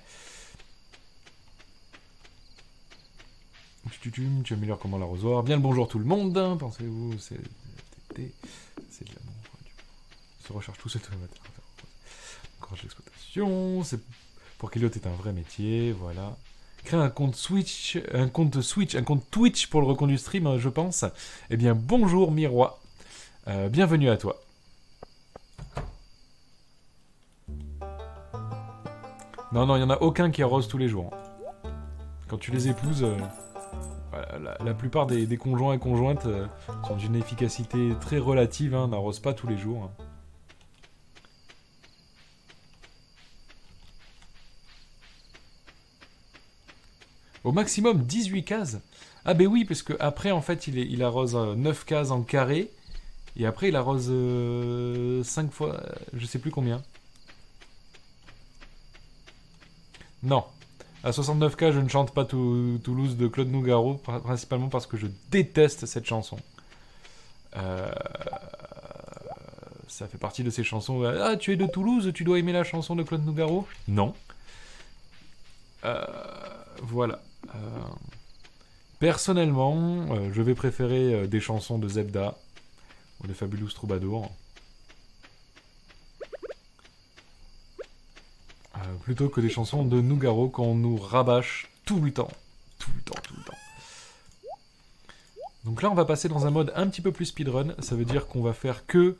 Tu améliores comment l'arrosoir. Bien le bonjour tout le monde, hein, pensez-vous, c'est de l'amour. Se recharge tout seul tous les matins. Encourage l'exploitation, pour qu'Eliott est un vrai métier, voilà. Créer un compte Switch, un compte Twitch pour le recompte du stream, je pense. Eh bien, bonjour Miroir. Bienvenue à toi. Non, il n'y en a aucun qui arrose tous les jours. Quand tu les épouses, voilà, la plupart des conjoints et conjointes sont d'une efficacité très relative, hein, n'arrosent pas tous les jours. Hein. Au maximum 18 cases. Ah ben oui, parce que après en fait il arrose 9 cases en carré. Et après il arrose 5 fois, je sais plus combien. Non. À 69 cases je ne chante pas Toulouse de Claude Nougaro, principalement parce que je déteste cette chanson. Ça fait partie de ces chansons. Ah, tu es de Toulouse, tu dois aimer la chanson de Claude Nougaro? Non. Voilà. Personnellement, je vais préférer des chansons de Zebda ou de Fabulous Troubadour plutôt que des chansons de Nougaro qu'on nous rabâche tout le temps. Tout le temps. Donc là, on va passer dans un mode un petit peu plus speedrun. Ça veut dire qu'on va faire que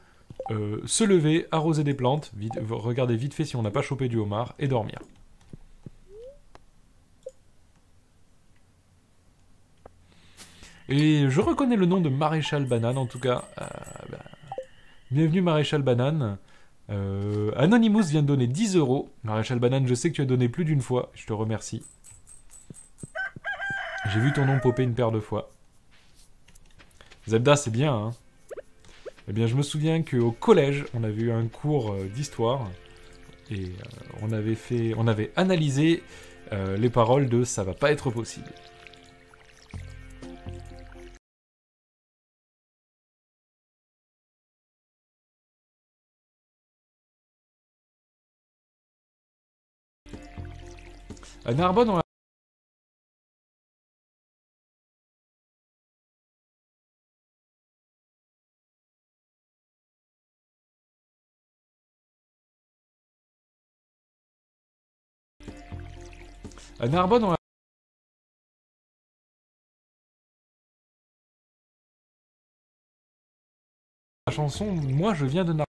se lever, arroser des plantes, regarder vite fait si on n'a pas chopé du homard et dormir. Et je reconnais le nom de Maréchal Banane, en tout cas. Bienvenue Maréchal Banane. Anonymous vient de donner 10 €. Maréchal Banane, je sais que tu as donné plus d'une fois. Je te remercie. J'ai vu ton nom popper une paire de fois. Zebda, c'est bien, hein. Eh bien, je me souviens qu'au collège, on avait eu un cours d'histoire. Et on avait analysé les paroles de « ça va pas être possible ». À Narbonne, on a... À Narbonne, on a... La chanson « Moi, je viens de Narbonne ».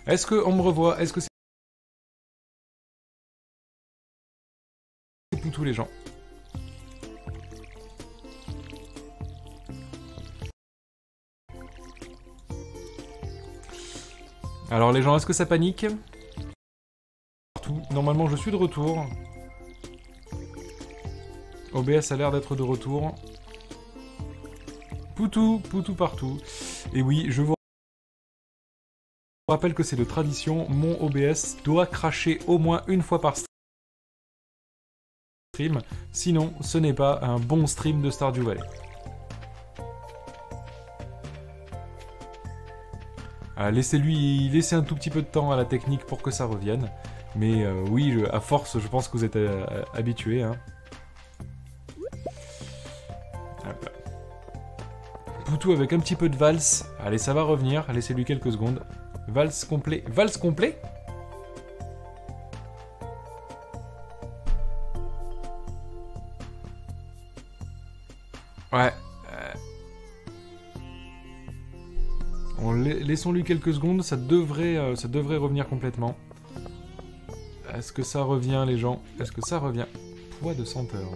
Est-ce qu'on me revoit? Est-ce que c'est pour tous les gens? Alors les gens, est-ce que ça panique? Partout. Normalement, je suis de retour. OBS a l'air d'être de retour. Poutou partout. Et oui, je vous rappelle que c'est de tradition, mon OBS doit cracher au moins une fois par stream, sinon ce n'est pas un bon stream de Stardew Valley. Laissez un tout petit peu de temps à la technique pour que ça revienne. Mais oui, à force, je pense que vous êtes habitués. Hein. Poutou avec un petit peu de valse. Allez, ça va revenir. Laissez-lui quelques secondes. Valse complet. Valse complet ? Ouais. Laissons-lui quelques secondes, ça devrait revenir complètement. Est-ce que ça revient, les gens? Est-ce que ça revient? Poids de senteur.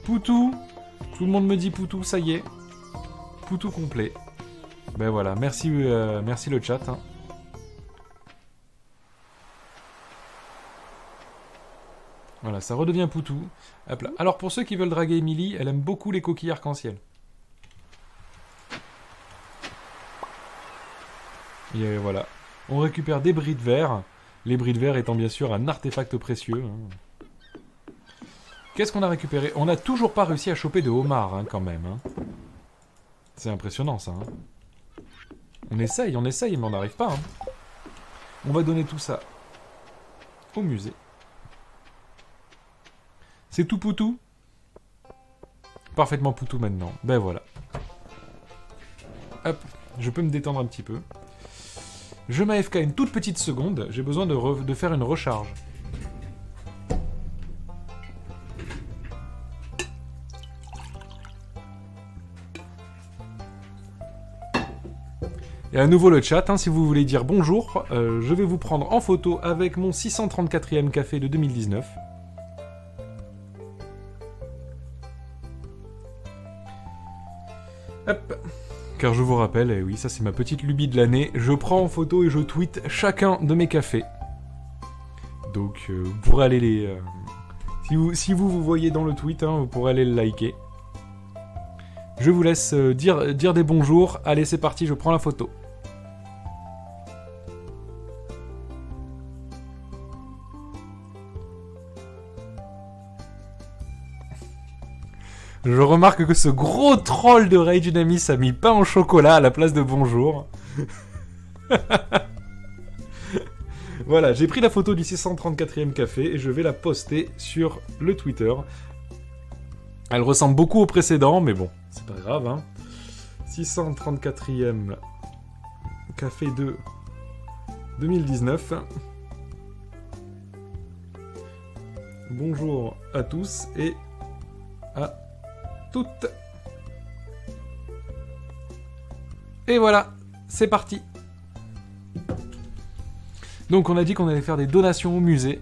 Poutou! Tout le monde me dit Poutou, ça y est. Poutou complet. Ben voilà, merci le chat. Hein. Voilà, ça redevient Poutou. Hop là. Alors pour ceux qui veulent draguer Emily, elle aime beaucoup les coquilles arc-en-ciel. Et voilà. On récupère des bris de verre. Les bris de verre étant bien sûr un artefact précieux. Hein. Qu'est-ce qu'on a récupéré? On n'a toujours pas réussi à choper de homard, hein, quand même. Hein. C'est impressionnant, ça. Hein. On essaye, mais on n'arrive pas. Hein. On va donner tout ça au musée. C'est tout Poutou? Parfaitement Poutou maintenant. Ben voilà. Hop, je peux me détendre un petit peu. Je m'AFK une toute petite seconde, j'ai besoin de faire une recharge. Et à nouveau le chat, hein, si vous voulez dire bonjour, je vais vous prendre en photo avec mon 634e café de 2019. Hop. Car je vous rappelle, et oui, ça c'est ma petite lubie de l'année, je prends en photo et je tweete chacun de mes cafés. Donc vous pourrez aller les... Si vous voyez dans le tweet, hein, vous pourrez aller le liker. Je vous laisse dire des bonjours. Allez, c'est parti, je prends la photo. Je remarque que ce gros troll de Rage Dynamis a mis pain au chocolat à la place de bonjour. Voilà, j'ai pris la photo du 634e café et je vais la poster sur le Twitter. Elle ressemble beaucoup au précédent, mais bon, c'est pas grave. Hein. 634e café de 2019. Bonjour à tous et à toutes. Et voilà, c'est parti. Donc on a dit qu'on allait faire des donations au musée.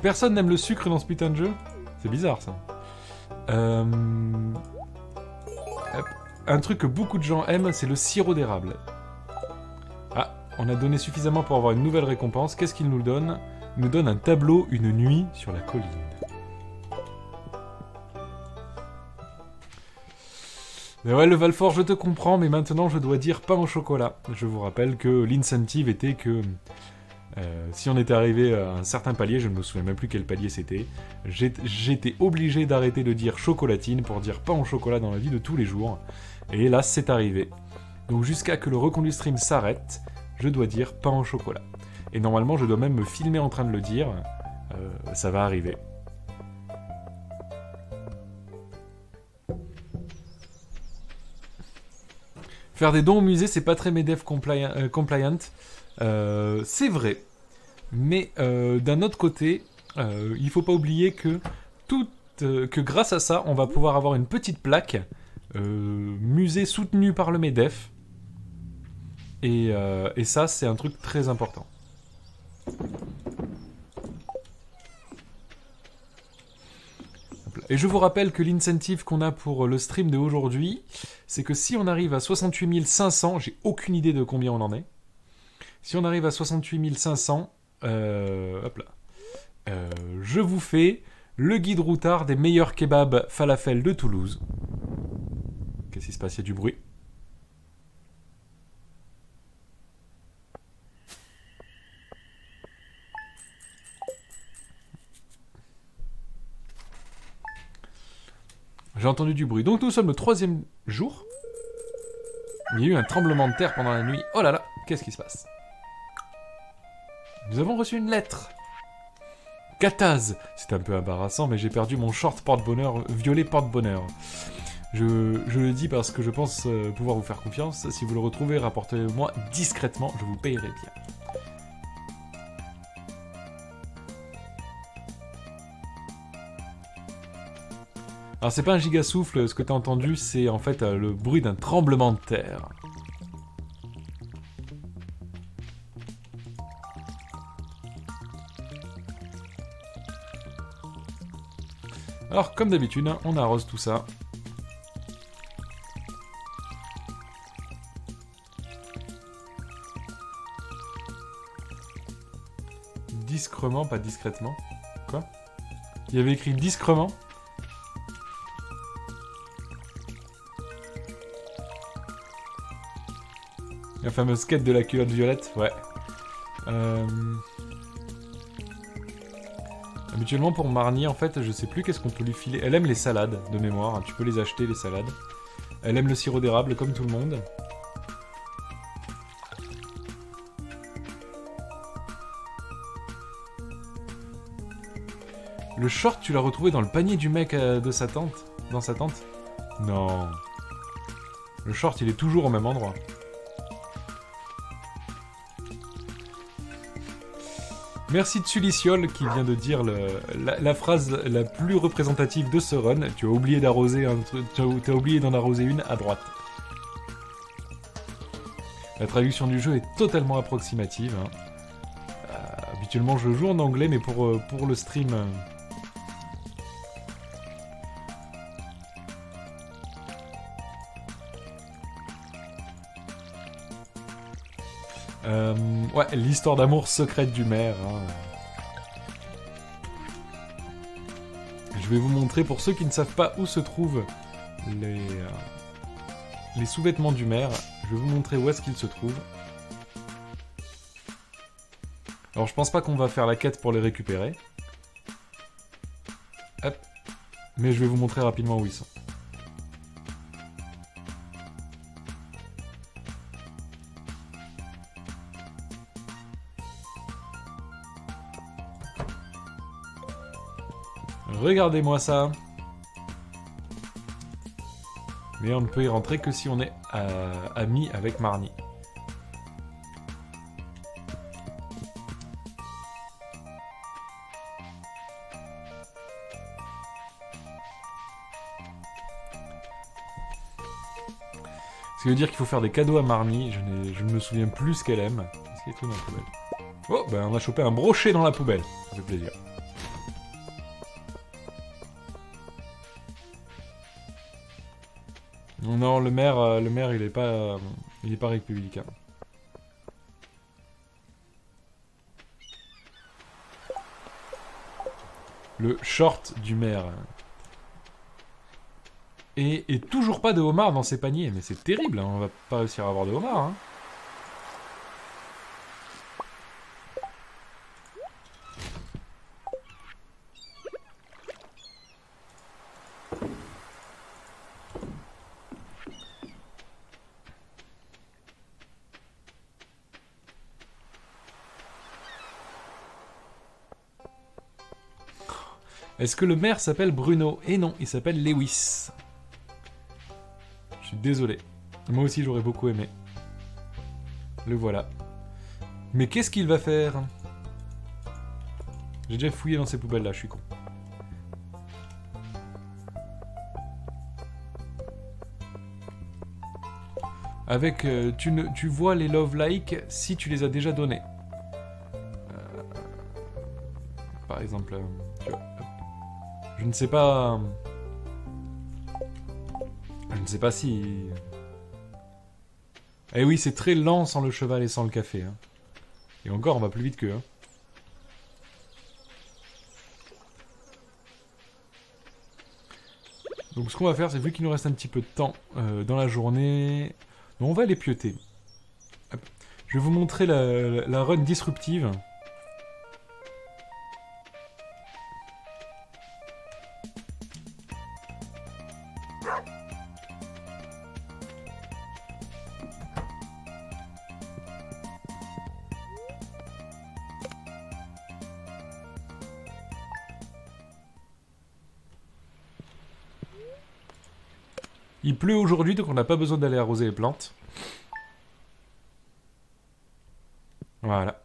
Personne n'aime le sucre dans ce putain de jeu? C'est bizarre ça. Un truc que beaucoup de gens aiment, c'est le sirop d'érable. Ah, on a donné suffisamment pour avoir une nouvelle récompense. Qu'est-ce qu'il nous donne? Il nous donne un tableau, une nuit sur la colline. Mais ouais, le Valfort, je te comprends, mais maintenant je dois dire pain au chocolat. Je vous rappelle que l'incentive était que si on était arrivé à un certain palier, je ne me souviens même plus quel palier c'était, j'étais obligé d'arrêter de dire chocolatine pour dire pain au chocolat dans la vie de tous les jours. Et là, c'est arrivé. Donc jusqu'à que le reconduit stream s'arrête, je dois dire pain au chocolat. Et normalement, je dois même me filmer en train de le dire. Ça va arriver. Faire des dons au musée, c'est pas très MEDEF compliant. C'est vrai. Mais d'un autre côté, il faut pas oublier que, que grâce à ça, on va pouvoir avoir une petite plaque musée soutenu par le MEDEF. Et ça, c'est un truc très important. Et je vous rappelle que l'incentive qu'on a pour le stream de aujourd'hui, c'est que si on arrive à 68 500, j'ai aucune idée de combien on en est. Si on arrive à 68 500, hop là, je vous fais le guide routard des meilleurs kebabs falafel de Toulouse. Qu'est-ce qui se passe? Il y a du bruit. J'ai entendu du bruit. Donc nous sommes le 3e jour. Il y a eu un tremblement de terre pendant la nuit. Oh là là, qu'est-ce qui se passe? Nous avons reçu une lettre. Kataz. C'est un peu embarrassant, mais j'ai perdu mon short porte-bonheur, violet porte-bonheur. Je le dis parce que je pense pouvoir vous faire confiance. Si vous le retrouvez, rapportez-le-moi discrètement, je vous payerai bien. Alors c'est pas un gigasouffle, ce que t'as entendu, c'est en fait le bruit d'un tremblement de terre. Alors comme d'habitude, on arrose tout ça. Discrement, pas discrètement. Quoi? Il y avait écrit discrement. La fameuse quête de la culotte violette, ouais. Habituellement pour Marnie, en fait, je sais plus qu'est-ce qu'on peut lui filer. Elle aime les salades, de mémoire. Tu peux les acheter, les salades. Elle aime le sirop d'érable, comme tout le monde. Le short, tu l'as retrouvé dans le panier du mec de sa tante? Dans sa tante? Non. Le short, il est toujours au même endroit. Merci Tsuliciol qui vient de dire la phrase la plus représentative de ce run. Tu as oublié d'arroser tu as oublié d'en arroser une à droite. La traduction du jeu est totalement approximative. Hein. Habituellement je joue en anglais, mais pour le stream... ouais, l'histoire d'amour secrète du maire. Hein. Je vais vous montrer, pour ceux qui ne savent pas où se trouvent les sous-vêtements du maire, je vais vous montrer où est-ce qu'ils se trouvent. Alors je pense pas qu'on va faire la quête pour les récupérer. Hop. Mais je vais vous montrer rapidement où ils sont. Regardez-moi ça. Mais on ne peut y rentrer que si on est ami avec Marnie. Ce qui veut dire qu'il faut faire des cadeaux à Marnie. Je ne me souviens plus ce qu'elle aime. Qu'est-ce qu'il y a tout dans la poubelle? Oh, ben on a chopé un brochet dans la poubelle. Ça fait plaisir. Non, le maire, il est pas républicain. Le short du maire. Et toujours pas de homard dans ses paniers. Mais c'est terrible, hein, on va pas réussir à avoir de homard. Hein. Est-ce que le maire s'appelle Bruno? Et non, il s'appelle Lewis. Je suis désolé. Moi aussi, j'aurais beaucoup aimé. Le voilà. Mais qu'est-ce qu'il va faire? J'ai déjà fouillé dans ces poubelles-là, je suis con. Avec, tu vois les love like si tu les as déjà donnés. Par exemple, tu vois. Je ne sais pas... Je ne sais pas si... Eh oui, c'est très lent sans le cheval et sans le café. Hein. Et encore, on va plus vite qu'eux. Hein. Donc ce qu'on va faire, c'est vu qu'il nous reste un petit peu de temps dans la journée, on va les pieuter. Hop. Je vais vous montrer la run disruptive. Il pleut aujourd'hui, donc on n'a pas besoin d'aller arroser les plantes. Voilà.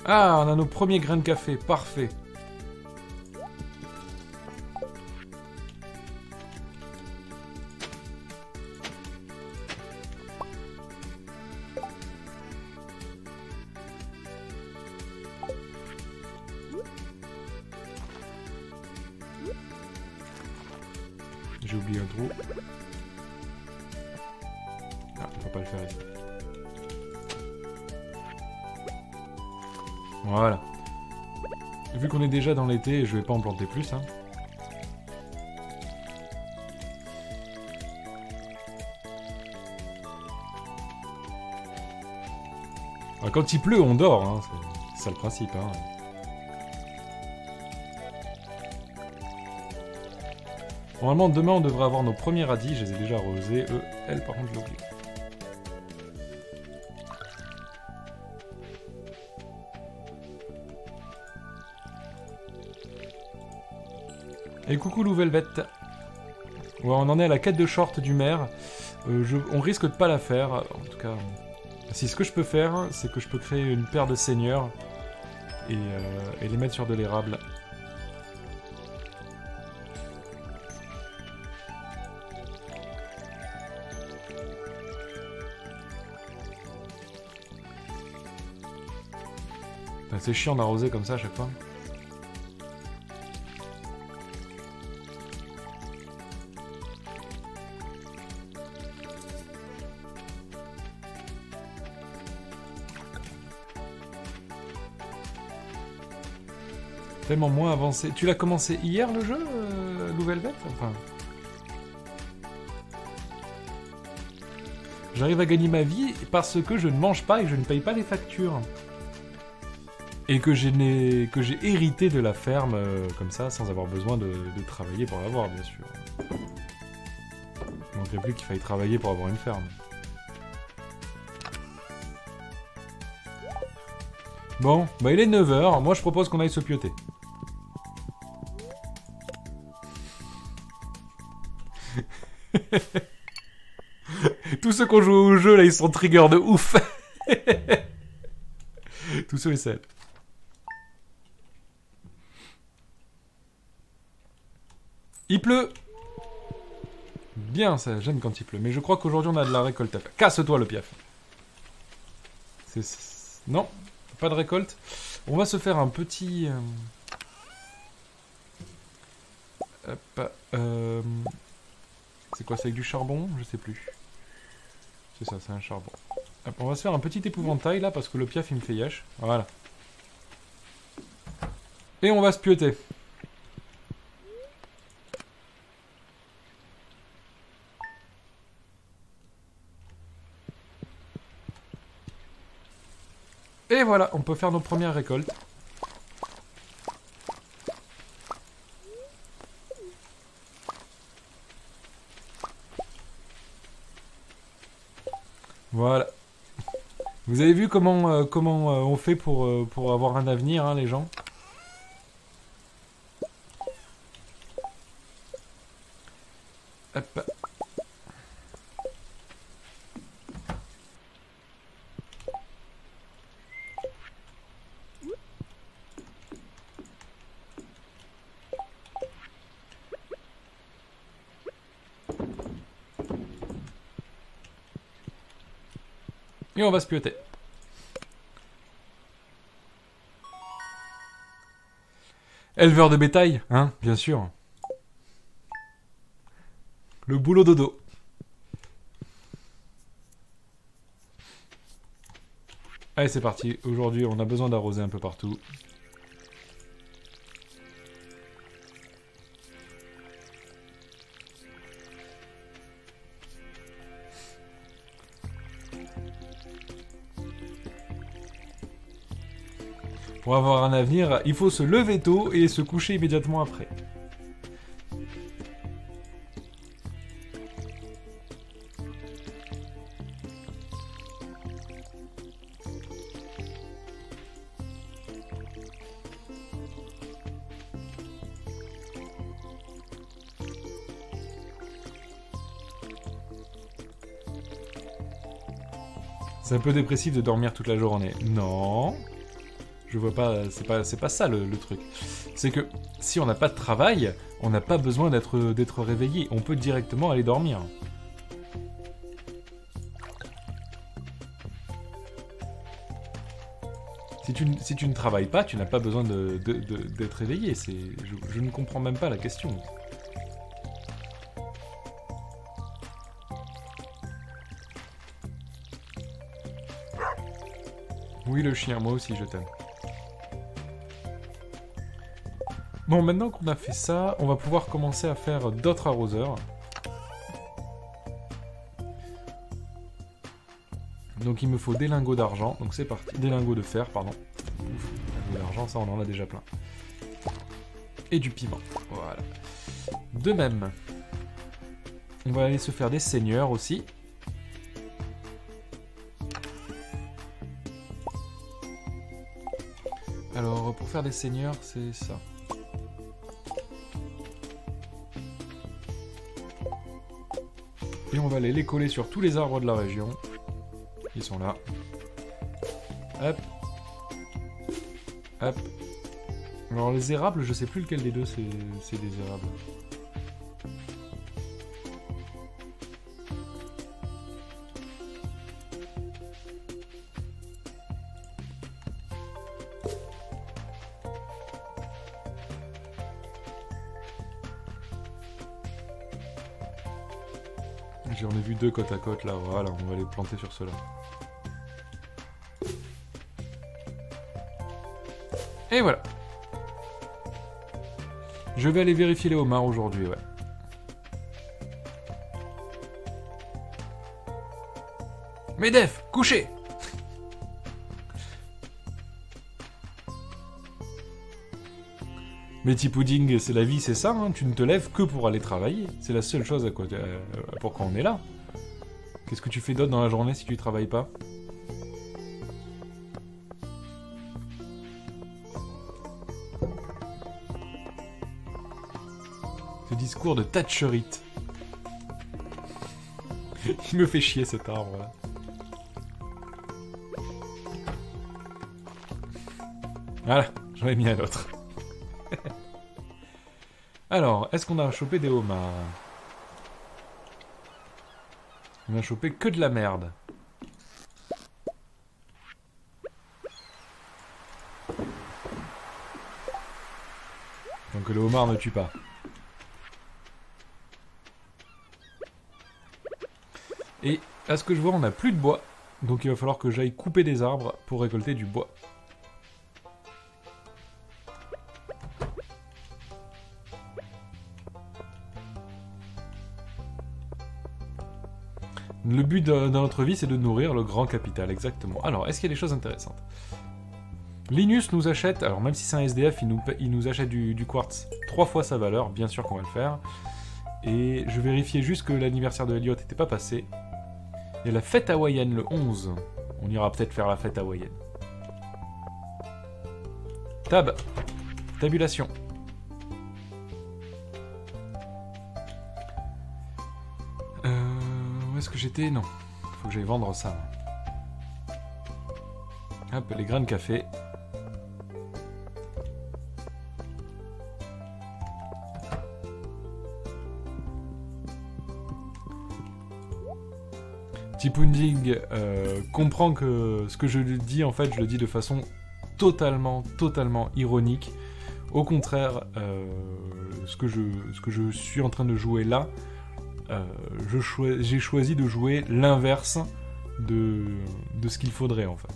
Ah, on a nos premiers grains de café, parfait. J'ai oublié un trou. Ah, on va pas le faire ici. Voilà. Vu qu'on est déjà dans l'été, je vais pas en planter plus, hein. Alors, quand il pleut, on dort, hein. C'est ça le principe, hein. Normalement, demain, on devrait avoir nos premiers radis. Je les ai déjà arrosés. Eux, elle, par contre, je l'ai oublié. Et coucou, Louvelvet. Ouais, on en est à la quête de short du maire. On risque de pas la faire. En tout cas, si ce que je peux faire, c'est que je peux créer une paire de seigneurs et les mettre sur de l'érable. C'est chiant d'arroser comme ça à chaque fois. Tellement moins avancé. Tu l'as commencé hier le jeu, Louvelvet? Enfin... J'arrive à gagner ma vie parce que je ne mange pas et je ne paye pas les factures. Et que j'ai hérité de la ferme comme ça, sans avoir besoin de travailler pour l'avoir, bien sûr. Il ne manquerait plus qu'il faille travailler pour avoir une ferme. Bon, bah il est 9 h, moi je propose qu'on aille se pioter. Tous ceux qui ont joué au jeu, là, ils sont trigger de ouf. Tous ceux et celles. Il pleut. Bien, ça gêne quand il pleut. Mais je crois qu'aujourd'hui, on a de la récolte à faire. Casse-toi, le piaf. Non, pas de récolte. On va se faire un petit... C'est quoi, c'est avec du charbon? Je sais plus. C'est ça, c'est un charbon. Hop, on va se faire un petit épouvantail, là, parce que le piaf, il me fait yesh. Voilà. Et on va se pioter. Et voilà, on peut faire nos premières récoltes. Voilà. Vous avez vu comment on fait pour avoir un avenir, hein, les gens? Hop. Et on va se pioter. Éleveur de bétail, hein, bien sûr. Le boulot dodo. Allez, c'est parti. Aujourd'hui, on a besoin d'arroser un peu partout. Pour avoir un avenir, il faut se lever tôt et se coucher immédiatement après. C'est un peu dépressif de dormir toute la journée. Non. Je vois pas, c'est pas ça le truc. C'est que si on n'a pas de travail, on n'a pas besoin d'être réveillé. On peut directement aller dormir. Si tu ne travailles pas, tu n'as pas besoin d'être réveillé. Je ne comprends même pas la question. Oui, le chien, moi aussi, je t'aime. Bon, maintenant qu'on a fait ça, on va pouvoir commencer à faire d'autres arroseurs. Donc il me faut des lingots d'argent, donc c'est parti. Des lingots de fer, pardon. Lingots d'argent, ça on en a déjà plein. Et du piment, voilà. De même, on va aller se faire des seigneurs aussi. Alors, pour faire des seigneurs, c'est ça. Et on va aller les coller sur tous les arbres de la région. Ils sont là. Hop. Hop. Alors les érables, je sais plus lequel des deux c'est des érables. J'en ai vu deux côte à côte là, voilà, on va les planter sur ceux-là. Et voilà. Je vais aller vérifier les homards aujourd'hui, ouais. Medef, couchez! Mais petit pudding, c'est la vie, c'est ça, hein. Tu ne te lèves que pour aller travailler. C'est la seule chose pourquoi on est là. Qu'est-ce que tu fais d'autre dans la journée si tu ne travailles pas? Ce discours de Thatcherite. Il me fait chier cet arbre là. Voilà, j'en ai mis un autre. Alors, est-ce qu'on a chopé des homards? On a chopé que de la merde. Donc le homard ne tue pas. Et à ce que je vois, on n'a plus de bois. Donc il va falloir que j'aille couper des arbres pour récolter du bois. Le but dans notre vie, c'est de nourrir le grand capital, exactement. Alors, est-ce qu'il y a des choses intéressantes? Linus nous achète, alors même si c'est un SDF, il nous achète du quartz 3 fois sa valeur, bien sûr qu'on va le faire. Et je vérifiais juste que l'anniversaire de Elliot n'était pas passé. Il y a la fête hawaïenne le 11. On ira peut-être faire la fête hawaïenne. Tab. Tabulation. Où est-ce que j'étais? Non. Faut que j'aille vendre ça. Hop, les grains de café. Tipunding comprend que ce que je lui dis, en fait, je le dis de façon totalement ironique. Au contraire, ce que je suis en train de jouer là, j'ai choisi de jouer l'inverse de ce qu'il faudrait en fait.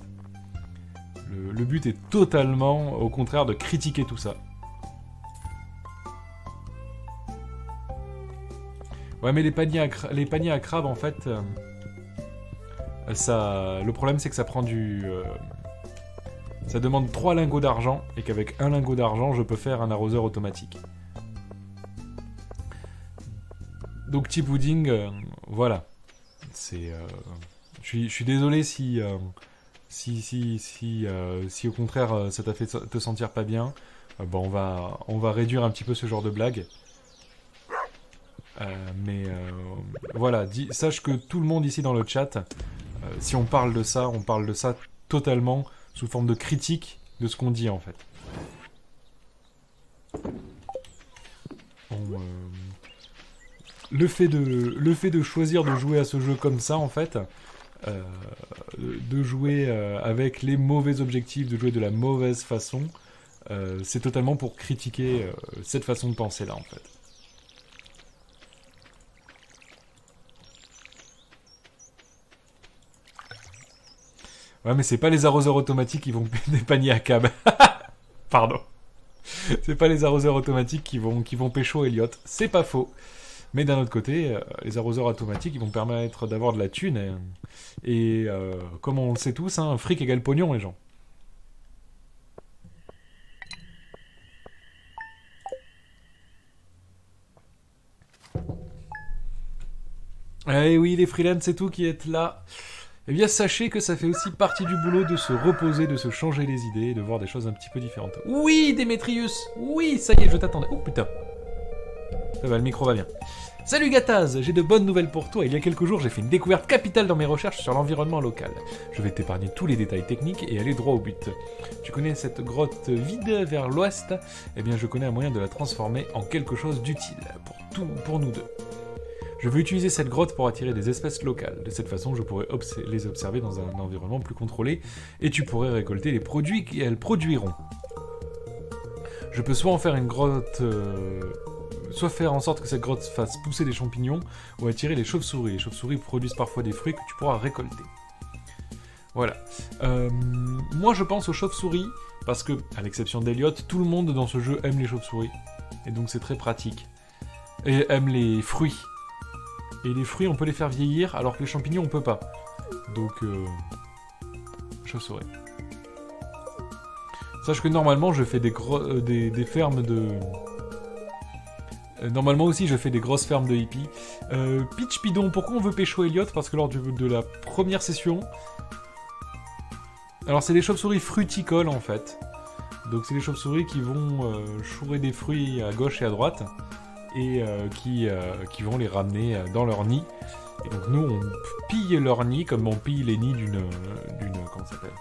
Le but est totalement au contraire de critiquer tout ça. Ouais, mais les paniers à crabes en fait, le problème c'est que ça prend ça demande 3 lingots d'argent, et qu'avec un lingot d'argent, je peux faire un arroseur automatique. Donc petit pudding, voilà. Je suis désolé si au contraire ça t'a fait te sentir pas bien. Bon, on va réduire un petit peu ce genre de blague. Voilà, sache que tout le monde ici dans le chat, si on parle de ça totalement sous forme de critique de ce qu'on dit en fait. Le fait de choisir de jouer à ce jeu comme ça en fait, de jouer avec les mauvais objectifs, de jouer de la mauvaise façon, c'est totalement pour critiquer cette façon de penser là en fait. Ouais, mais c'est pas les arroseurs automatiques qui vont des paniers à câbles. Pardon. C'est pas les arroseurs automatiques qui vont pécho Elliot. C'est pas faux. Mais d'un autre côté, les arroseurs automatiques, ils vont permettre d'avoir de la thune. Et comme on le sait tous, hein, fric égale pognon, les gens. Eh oui, les freelance, c'est tout qui est là. Eh bien, sachez que ça fait aussi partie du boulot de se reposer, de se changer les idées, de voir des choses un petit peu différentes. Oui, Démétrius! Oui, ça y est, je t'attendais. Oh putain. Ça va, le micro va bien. Salut Gataz, j'ai de bonnes nouvelles pour toi. Il y a quelques jours, j'ai fait une découverte capitale dans mes recherches sur l'environnement local. Je vais t'épargner tous les détails techniques et aller droit au but. Tu connais cette grotte vide vers l'ouest? Eh bien, je connais un moyen de la transformer en quelque chose d'utile pour nous deux. Je veux utiliser cette grotte pour attirer des espèces locales. De cette façon, je pourrais les observer dans un environnement plus contrôlé et tu pourrais récolter les produits qu'elles produiront. Je peux soit en faire une grotte... soit faire en sorte que cette grotte fasse pousser des champignons ou attirer les chauves-souris. Les chauves-souris produisent parfois des fruits que tu pourras récolter. Voilà. Moi, je pense aux chauves-souris parce que, à l'exception d'Elliot, tout le monde dans ce jeu aime les chauves-souris. Et donc, c'est très pratique. Et aime les fruits. Et les fruits, on peut les faire vieillir, alors que les champignons, on peut pas. Donc, chauve-souris. Sache que normalement, je fais des fermes de... Normalement aussi, je fais des grosses fermes de hippies. Pitch Pidon, pourquoi on veut pécho Elliot? Parce que lors de la première session... Alors, c'est des chauves-souris fruticoles, en fait. Donc, c'est des chauves-souris qui vont chourer des fruits à gauche et à droite. Et qui vont les ramener dans leur nid. Et donc nous, on pille leur nid comme on pille les nids comment ça s'appelle,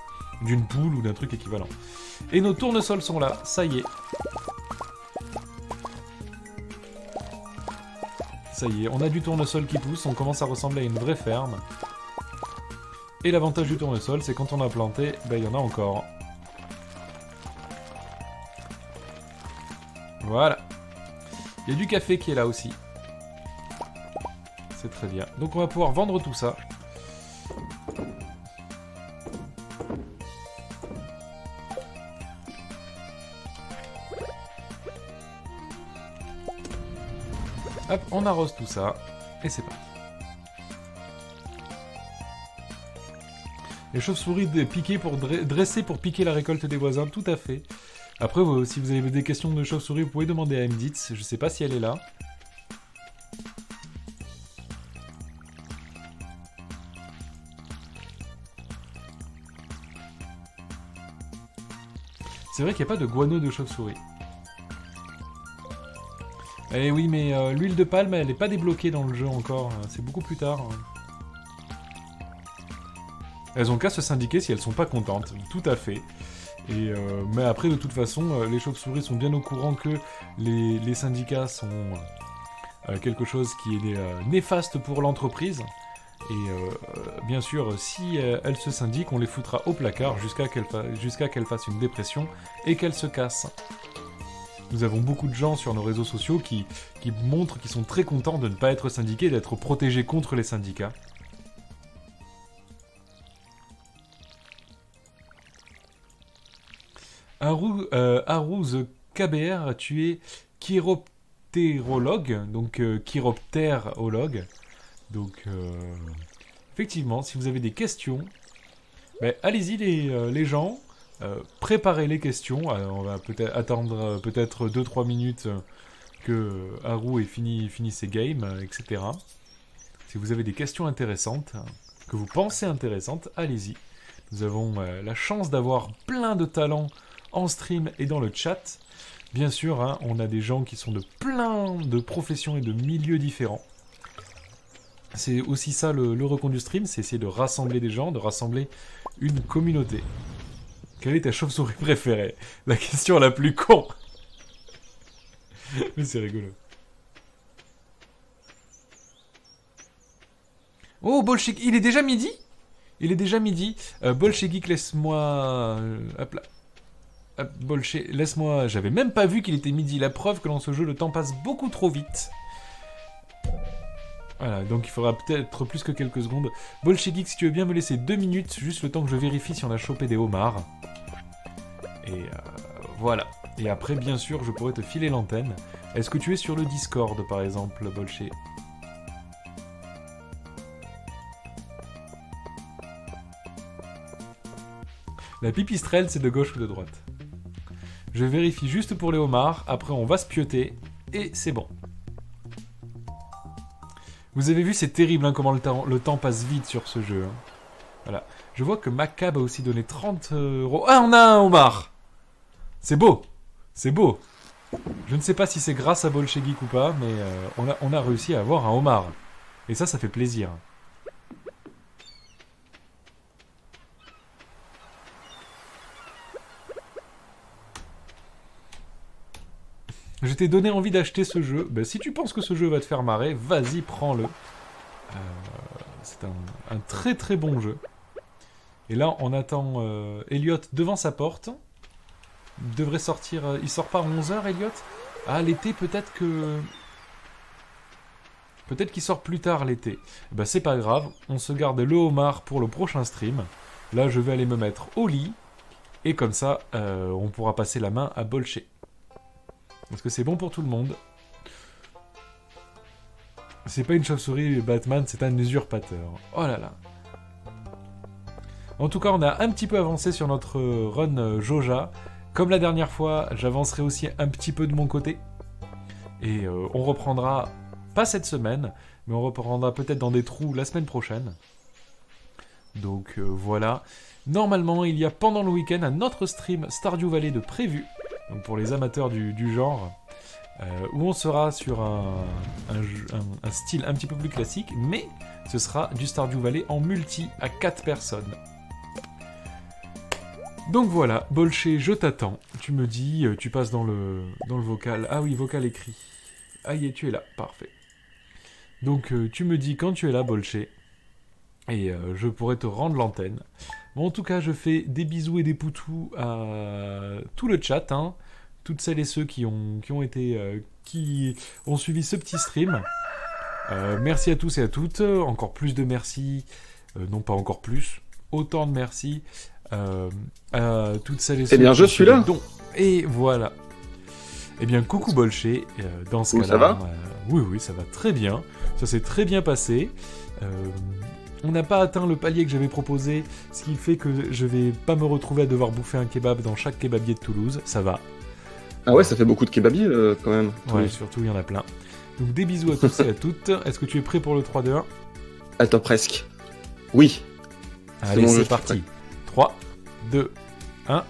d'une poule ou d'un truc équivalent. Et nos tournesols sont là, ça y est. Ça y est, on a du tournesol qui pousse, on commence à ressembler à une vraie ferme. Et l'avantage du tournesol, c'est quand on a planté, ben il y en a encore. Voilà. Il y a du café qui est là aussi. C'est très bien. Donc on va pouvoir vendre tout ça. Hop, on arrose tout ça. Et c'est parti. Les chauves-souris dressées pour piquer la récolte des voisins, tout à fait. Après, si vous avez des questions de chauves-souris, vous pouvez demander à Mditz. Je sais pas si elle est là. C'est vrai qu'il n'y a pas de guano de chauve-souris. Eh oui, mais l'huile de palme, elle n'est pas débloquée dans le jeu encore. C'est beaucoup plus tard. Elles ont qu'à se syndiquer si elles sont pas contentes. Tout à fait. Mais après, de toute façon, les chauves-souris sont bien au courant que les syndicats sont quelque chose qui est néfaste pour l'entreprise. Et bien sûr, si elles se syndiquent, on les foutra au placard jusqu'à qu'elles fassent une dépression et qu'elles se cassent. Nous avons beaucoup de gens sur nos réseaux sociaux qui montrent qu'ils sont très contents de ne pas être syndiqués et d'être protégés contre les syndicats. Harouz KBR, tu es chiroptérologue, donc chiroptérologue. Donc, effectivement, si vous avez des questions, allez-y les gens, préparez les questions. Alors, on va peut-être attendre peut-être 2-3 minutes que Haru ait fini ses games, etc. Si vous avez des questions intéressantes, que vous pensez intéressantes, allez-y. Nous avons la chance d'avoir plein de talents en stream et dans le chat. Bien sûr, hein, on a des gens qui sont de plein de professions et de milieux différents. C'est aussi ça le recon du stream, c'est essayer de rassembler des gens, de rassembler une communauté. Quelle est ta chauve-souris préférée? La question la plus con. Mais c'est rigolo. Oh, Bolshevik, il est déjà midi? Il est déjà midi. Bolshevik, laisse-moi... hop là. Laisse-moi... J'avais même pas vu qu'il était midi. La preuve que dans ce jeu, le temps passe beaucoup trop vite. Voilà, donc il faudra peut-être plus que quelques secondes. Bolshevik, si tu veux bien me laisser 2 minutes, juste le temps que je vérifie si on a chopé des homards. Et voilà. Et après, bien sûr, je pourrais te filer l'antenne. Est-ce que tu es sur le Discord, par exemple, Bolché? La pipistrelle, c'est de gauche ou de droite? Je vérifie juste pour les homards, après on va se pioter, et c'est bon. Vous avez vu, c'est terrible hein, comment le temps passe vite sur ce jeu. Hein. Voilà. Je vois que Macab a aussi donné 30 €. Ah, on a un homard! C'est beau! C'est beau! Je ne sais pas si c'est grâce à Bolshevik ou pas, mais on a réussi à avoir un homard. Et ça fait plaisir. Je t'ai donné envie d'acheter ce jeu. Ben, si tu penses que ce jeu va te faire marrer, vas-y, prends-le. C'est un très très bon jeu. Et là, on attend Elliot devant sa porte. Il devrait sortir... il sort pas à 11h, Elliot? Ah, l'été, peut-être que... Peut-être qu'il sort plus tard l'été. Ben, c'est pas grave. On se garde le homard pour le prochain stream. Là, je vais aller me mettre au lit. Et comme ça, on pourra passer la main à Bolché. Parce que c'est bon pour tout le monde. C'est pas une chauve-souris Batman, c'est un usurpateur. Oh là là. En tout cas, on a un petit peu avancé sur notre run Joja. Comme la dernière fois, j'avancerai aussi un petit peu de mon côté. Et on reprendra, pas cette semaine, mais on reprendra peut-être dans des trous la semaine prochaine. Donc voilà. Normalement, il y a pendant le week-end un autre stream Stardew Valley de prévu. Donc pour les amateurs du genre, où on sera sur un style un petit peu plus classique, mais ce sera du Stardew Valley en multi à 4 personnes. Donc voilà, Bolché, je t'attends. Tu me dis, tu passes dans le vocal. Ah oui, vocal écrit. Ah, tu es là, parfait. Donc tu me dis quand tu es là, Bolché, et je pourrai te rendre l'antenne. Bon, en tout cas, je fais des bisous et des poutous à tout le chat, hein, toutes celles et ceux qui ont suivi ce petit stream. Merci à tous et à toutes. Encore plus de merci, non pas encore plus, autant de merci à toutes celles et ceux. Eh bien, je suis là. Et voilà. Eh bien, coucou Bolché. Dans ce cas-là, ça va oui, ça va très bien. Ça s'est très bien passé. On n'a pas atteint le palier que j'avais proposé, ce qui fait que je vais pas me retrouver à devoir bouffer un kebab dans chaque kebabier de Toulouse. Ça va. Ah ouais, ça fait beaucoup de kebabiers quand même. Ouais, surtout il y en a plein. Donc des bisous à tous et à toutes. Est-ce que tu es prêt pour le 3-2-1 ? Attends, presque. Oui. Allez, c'est parti. 3, 2, 1...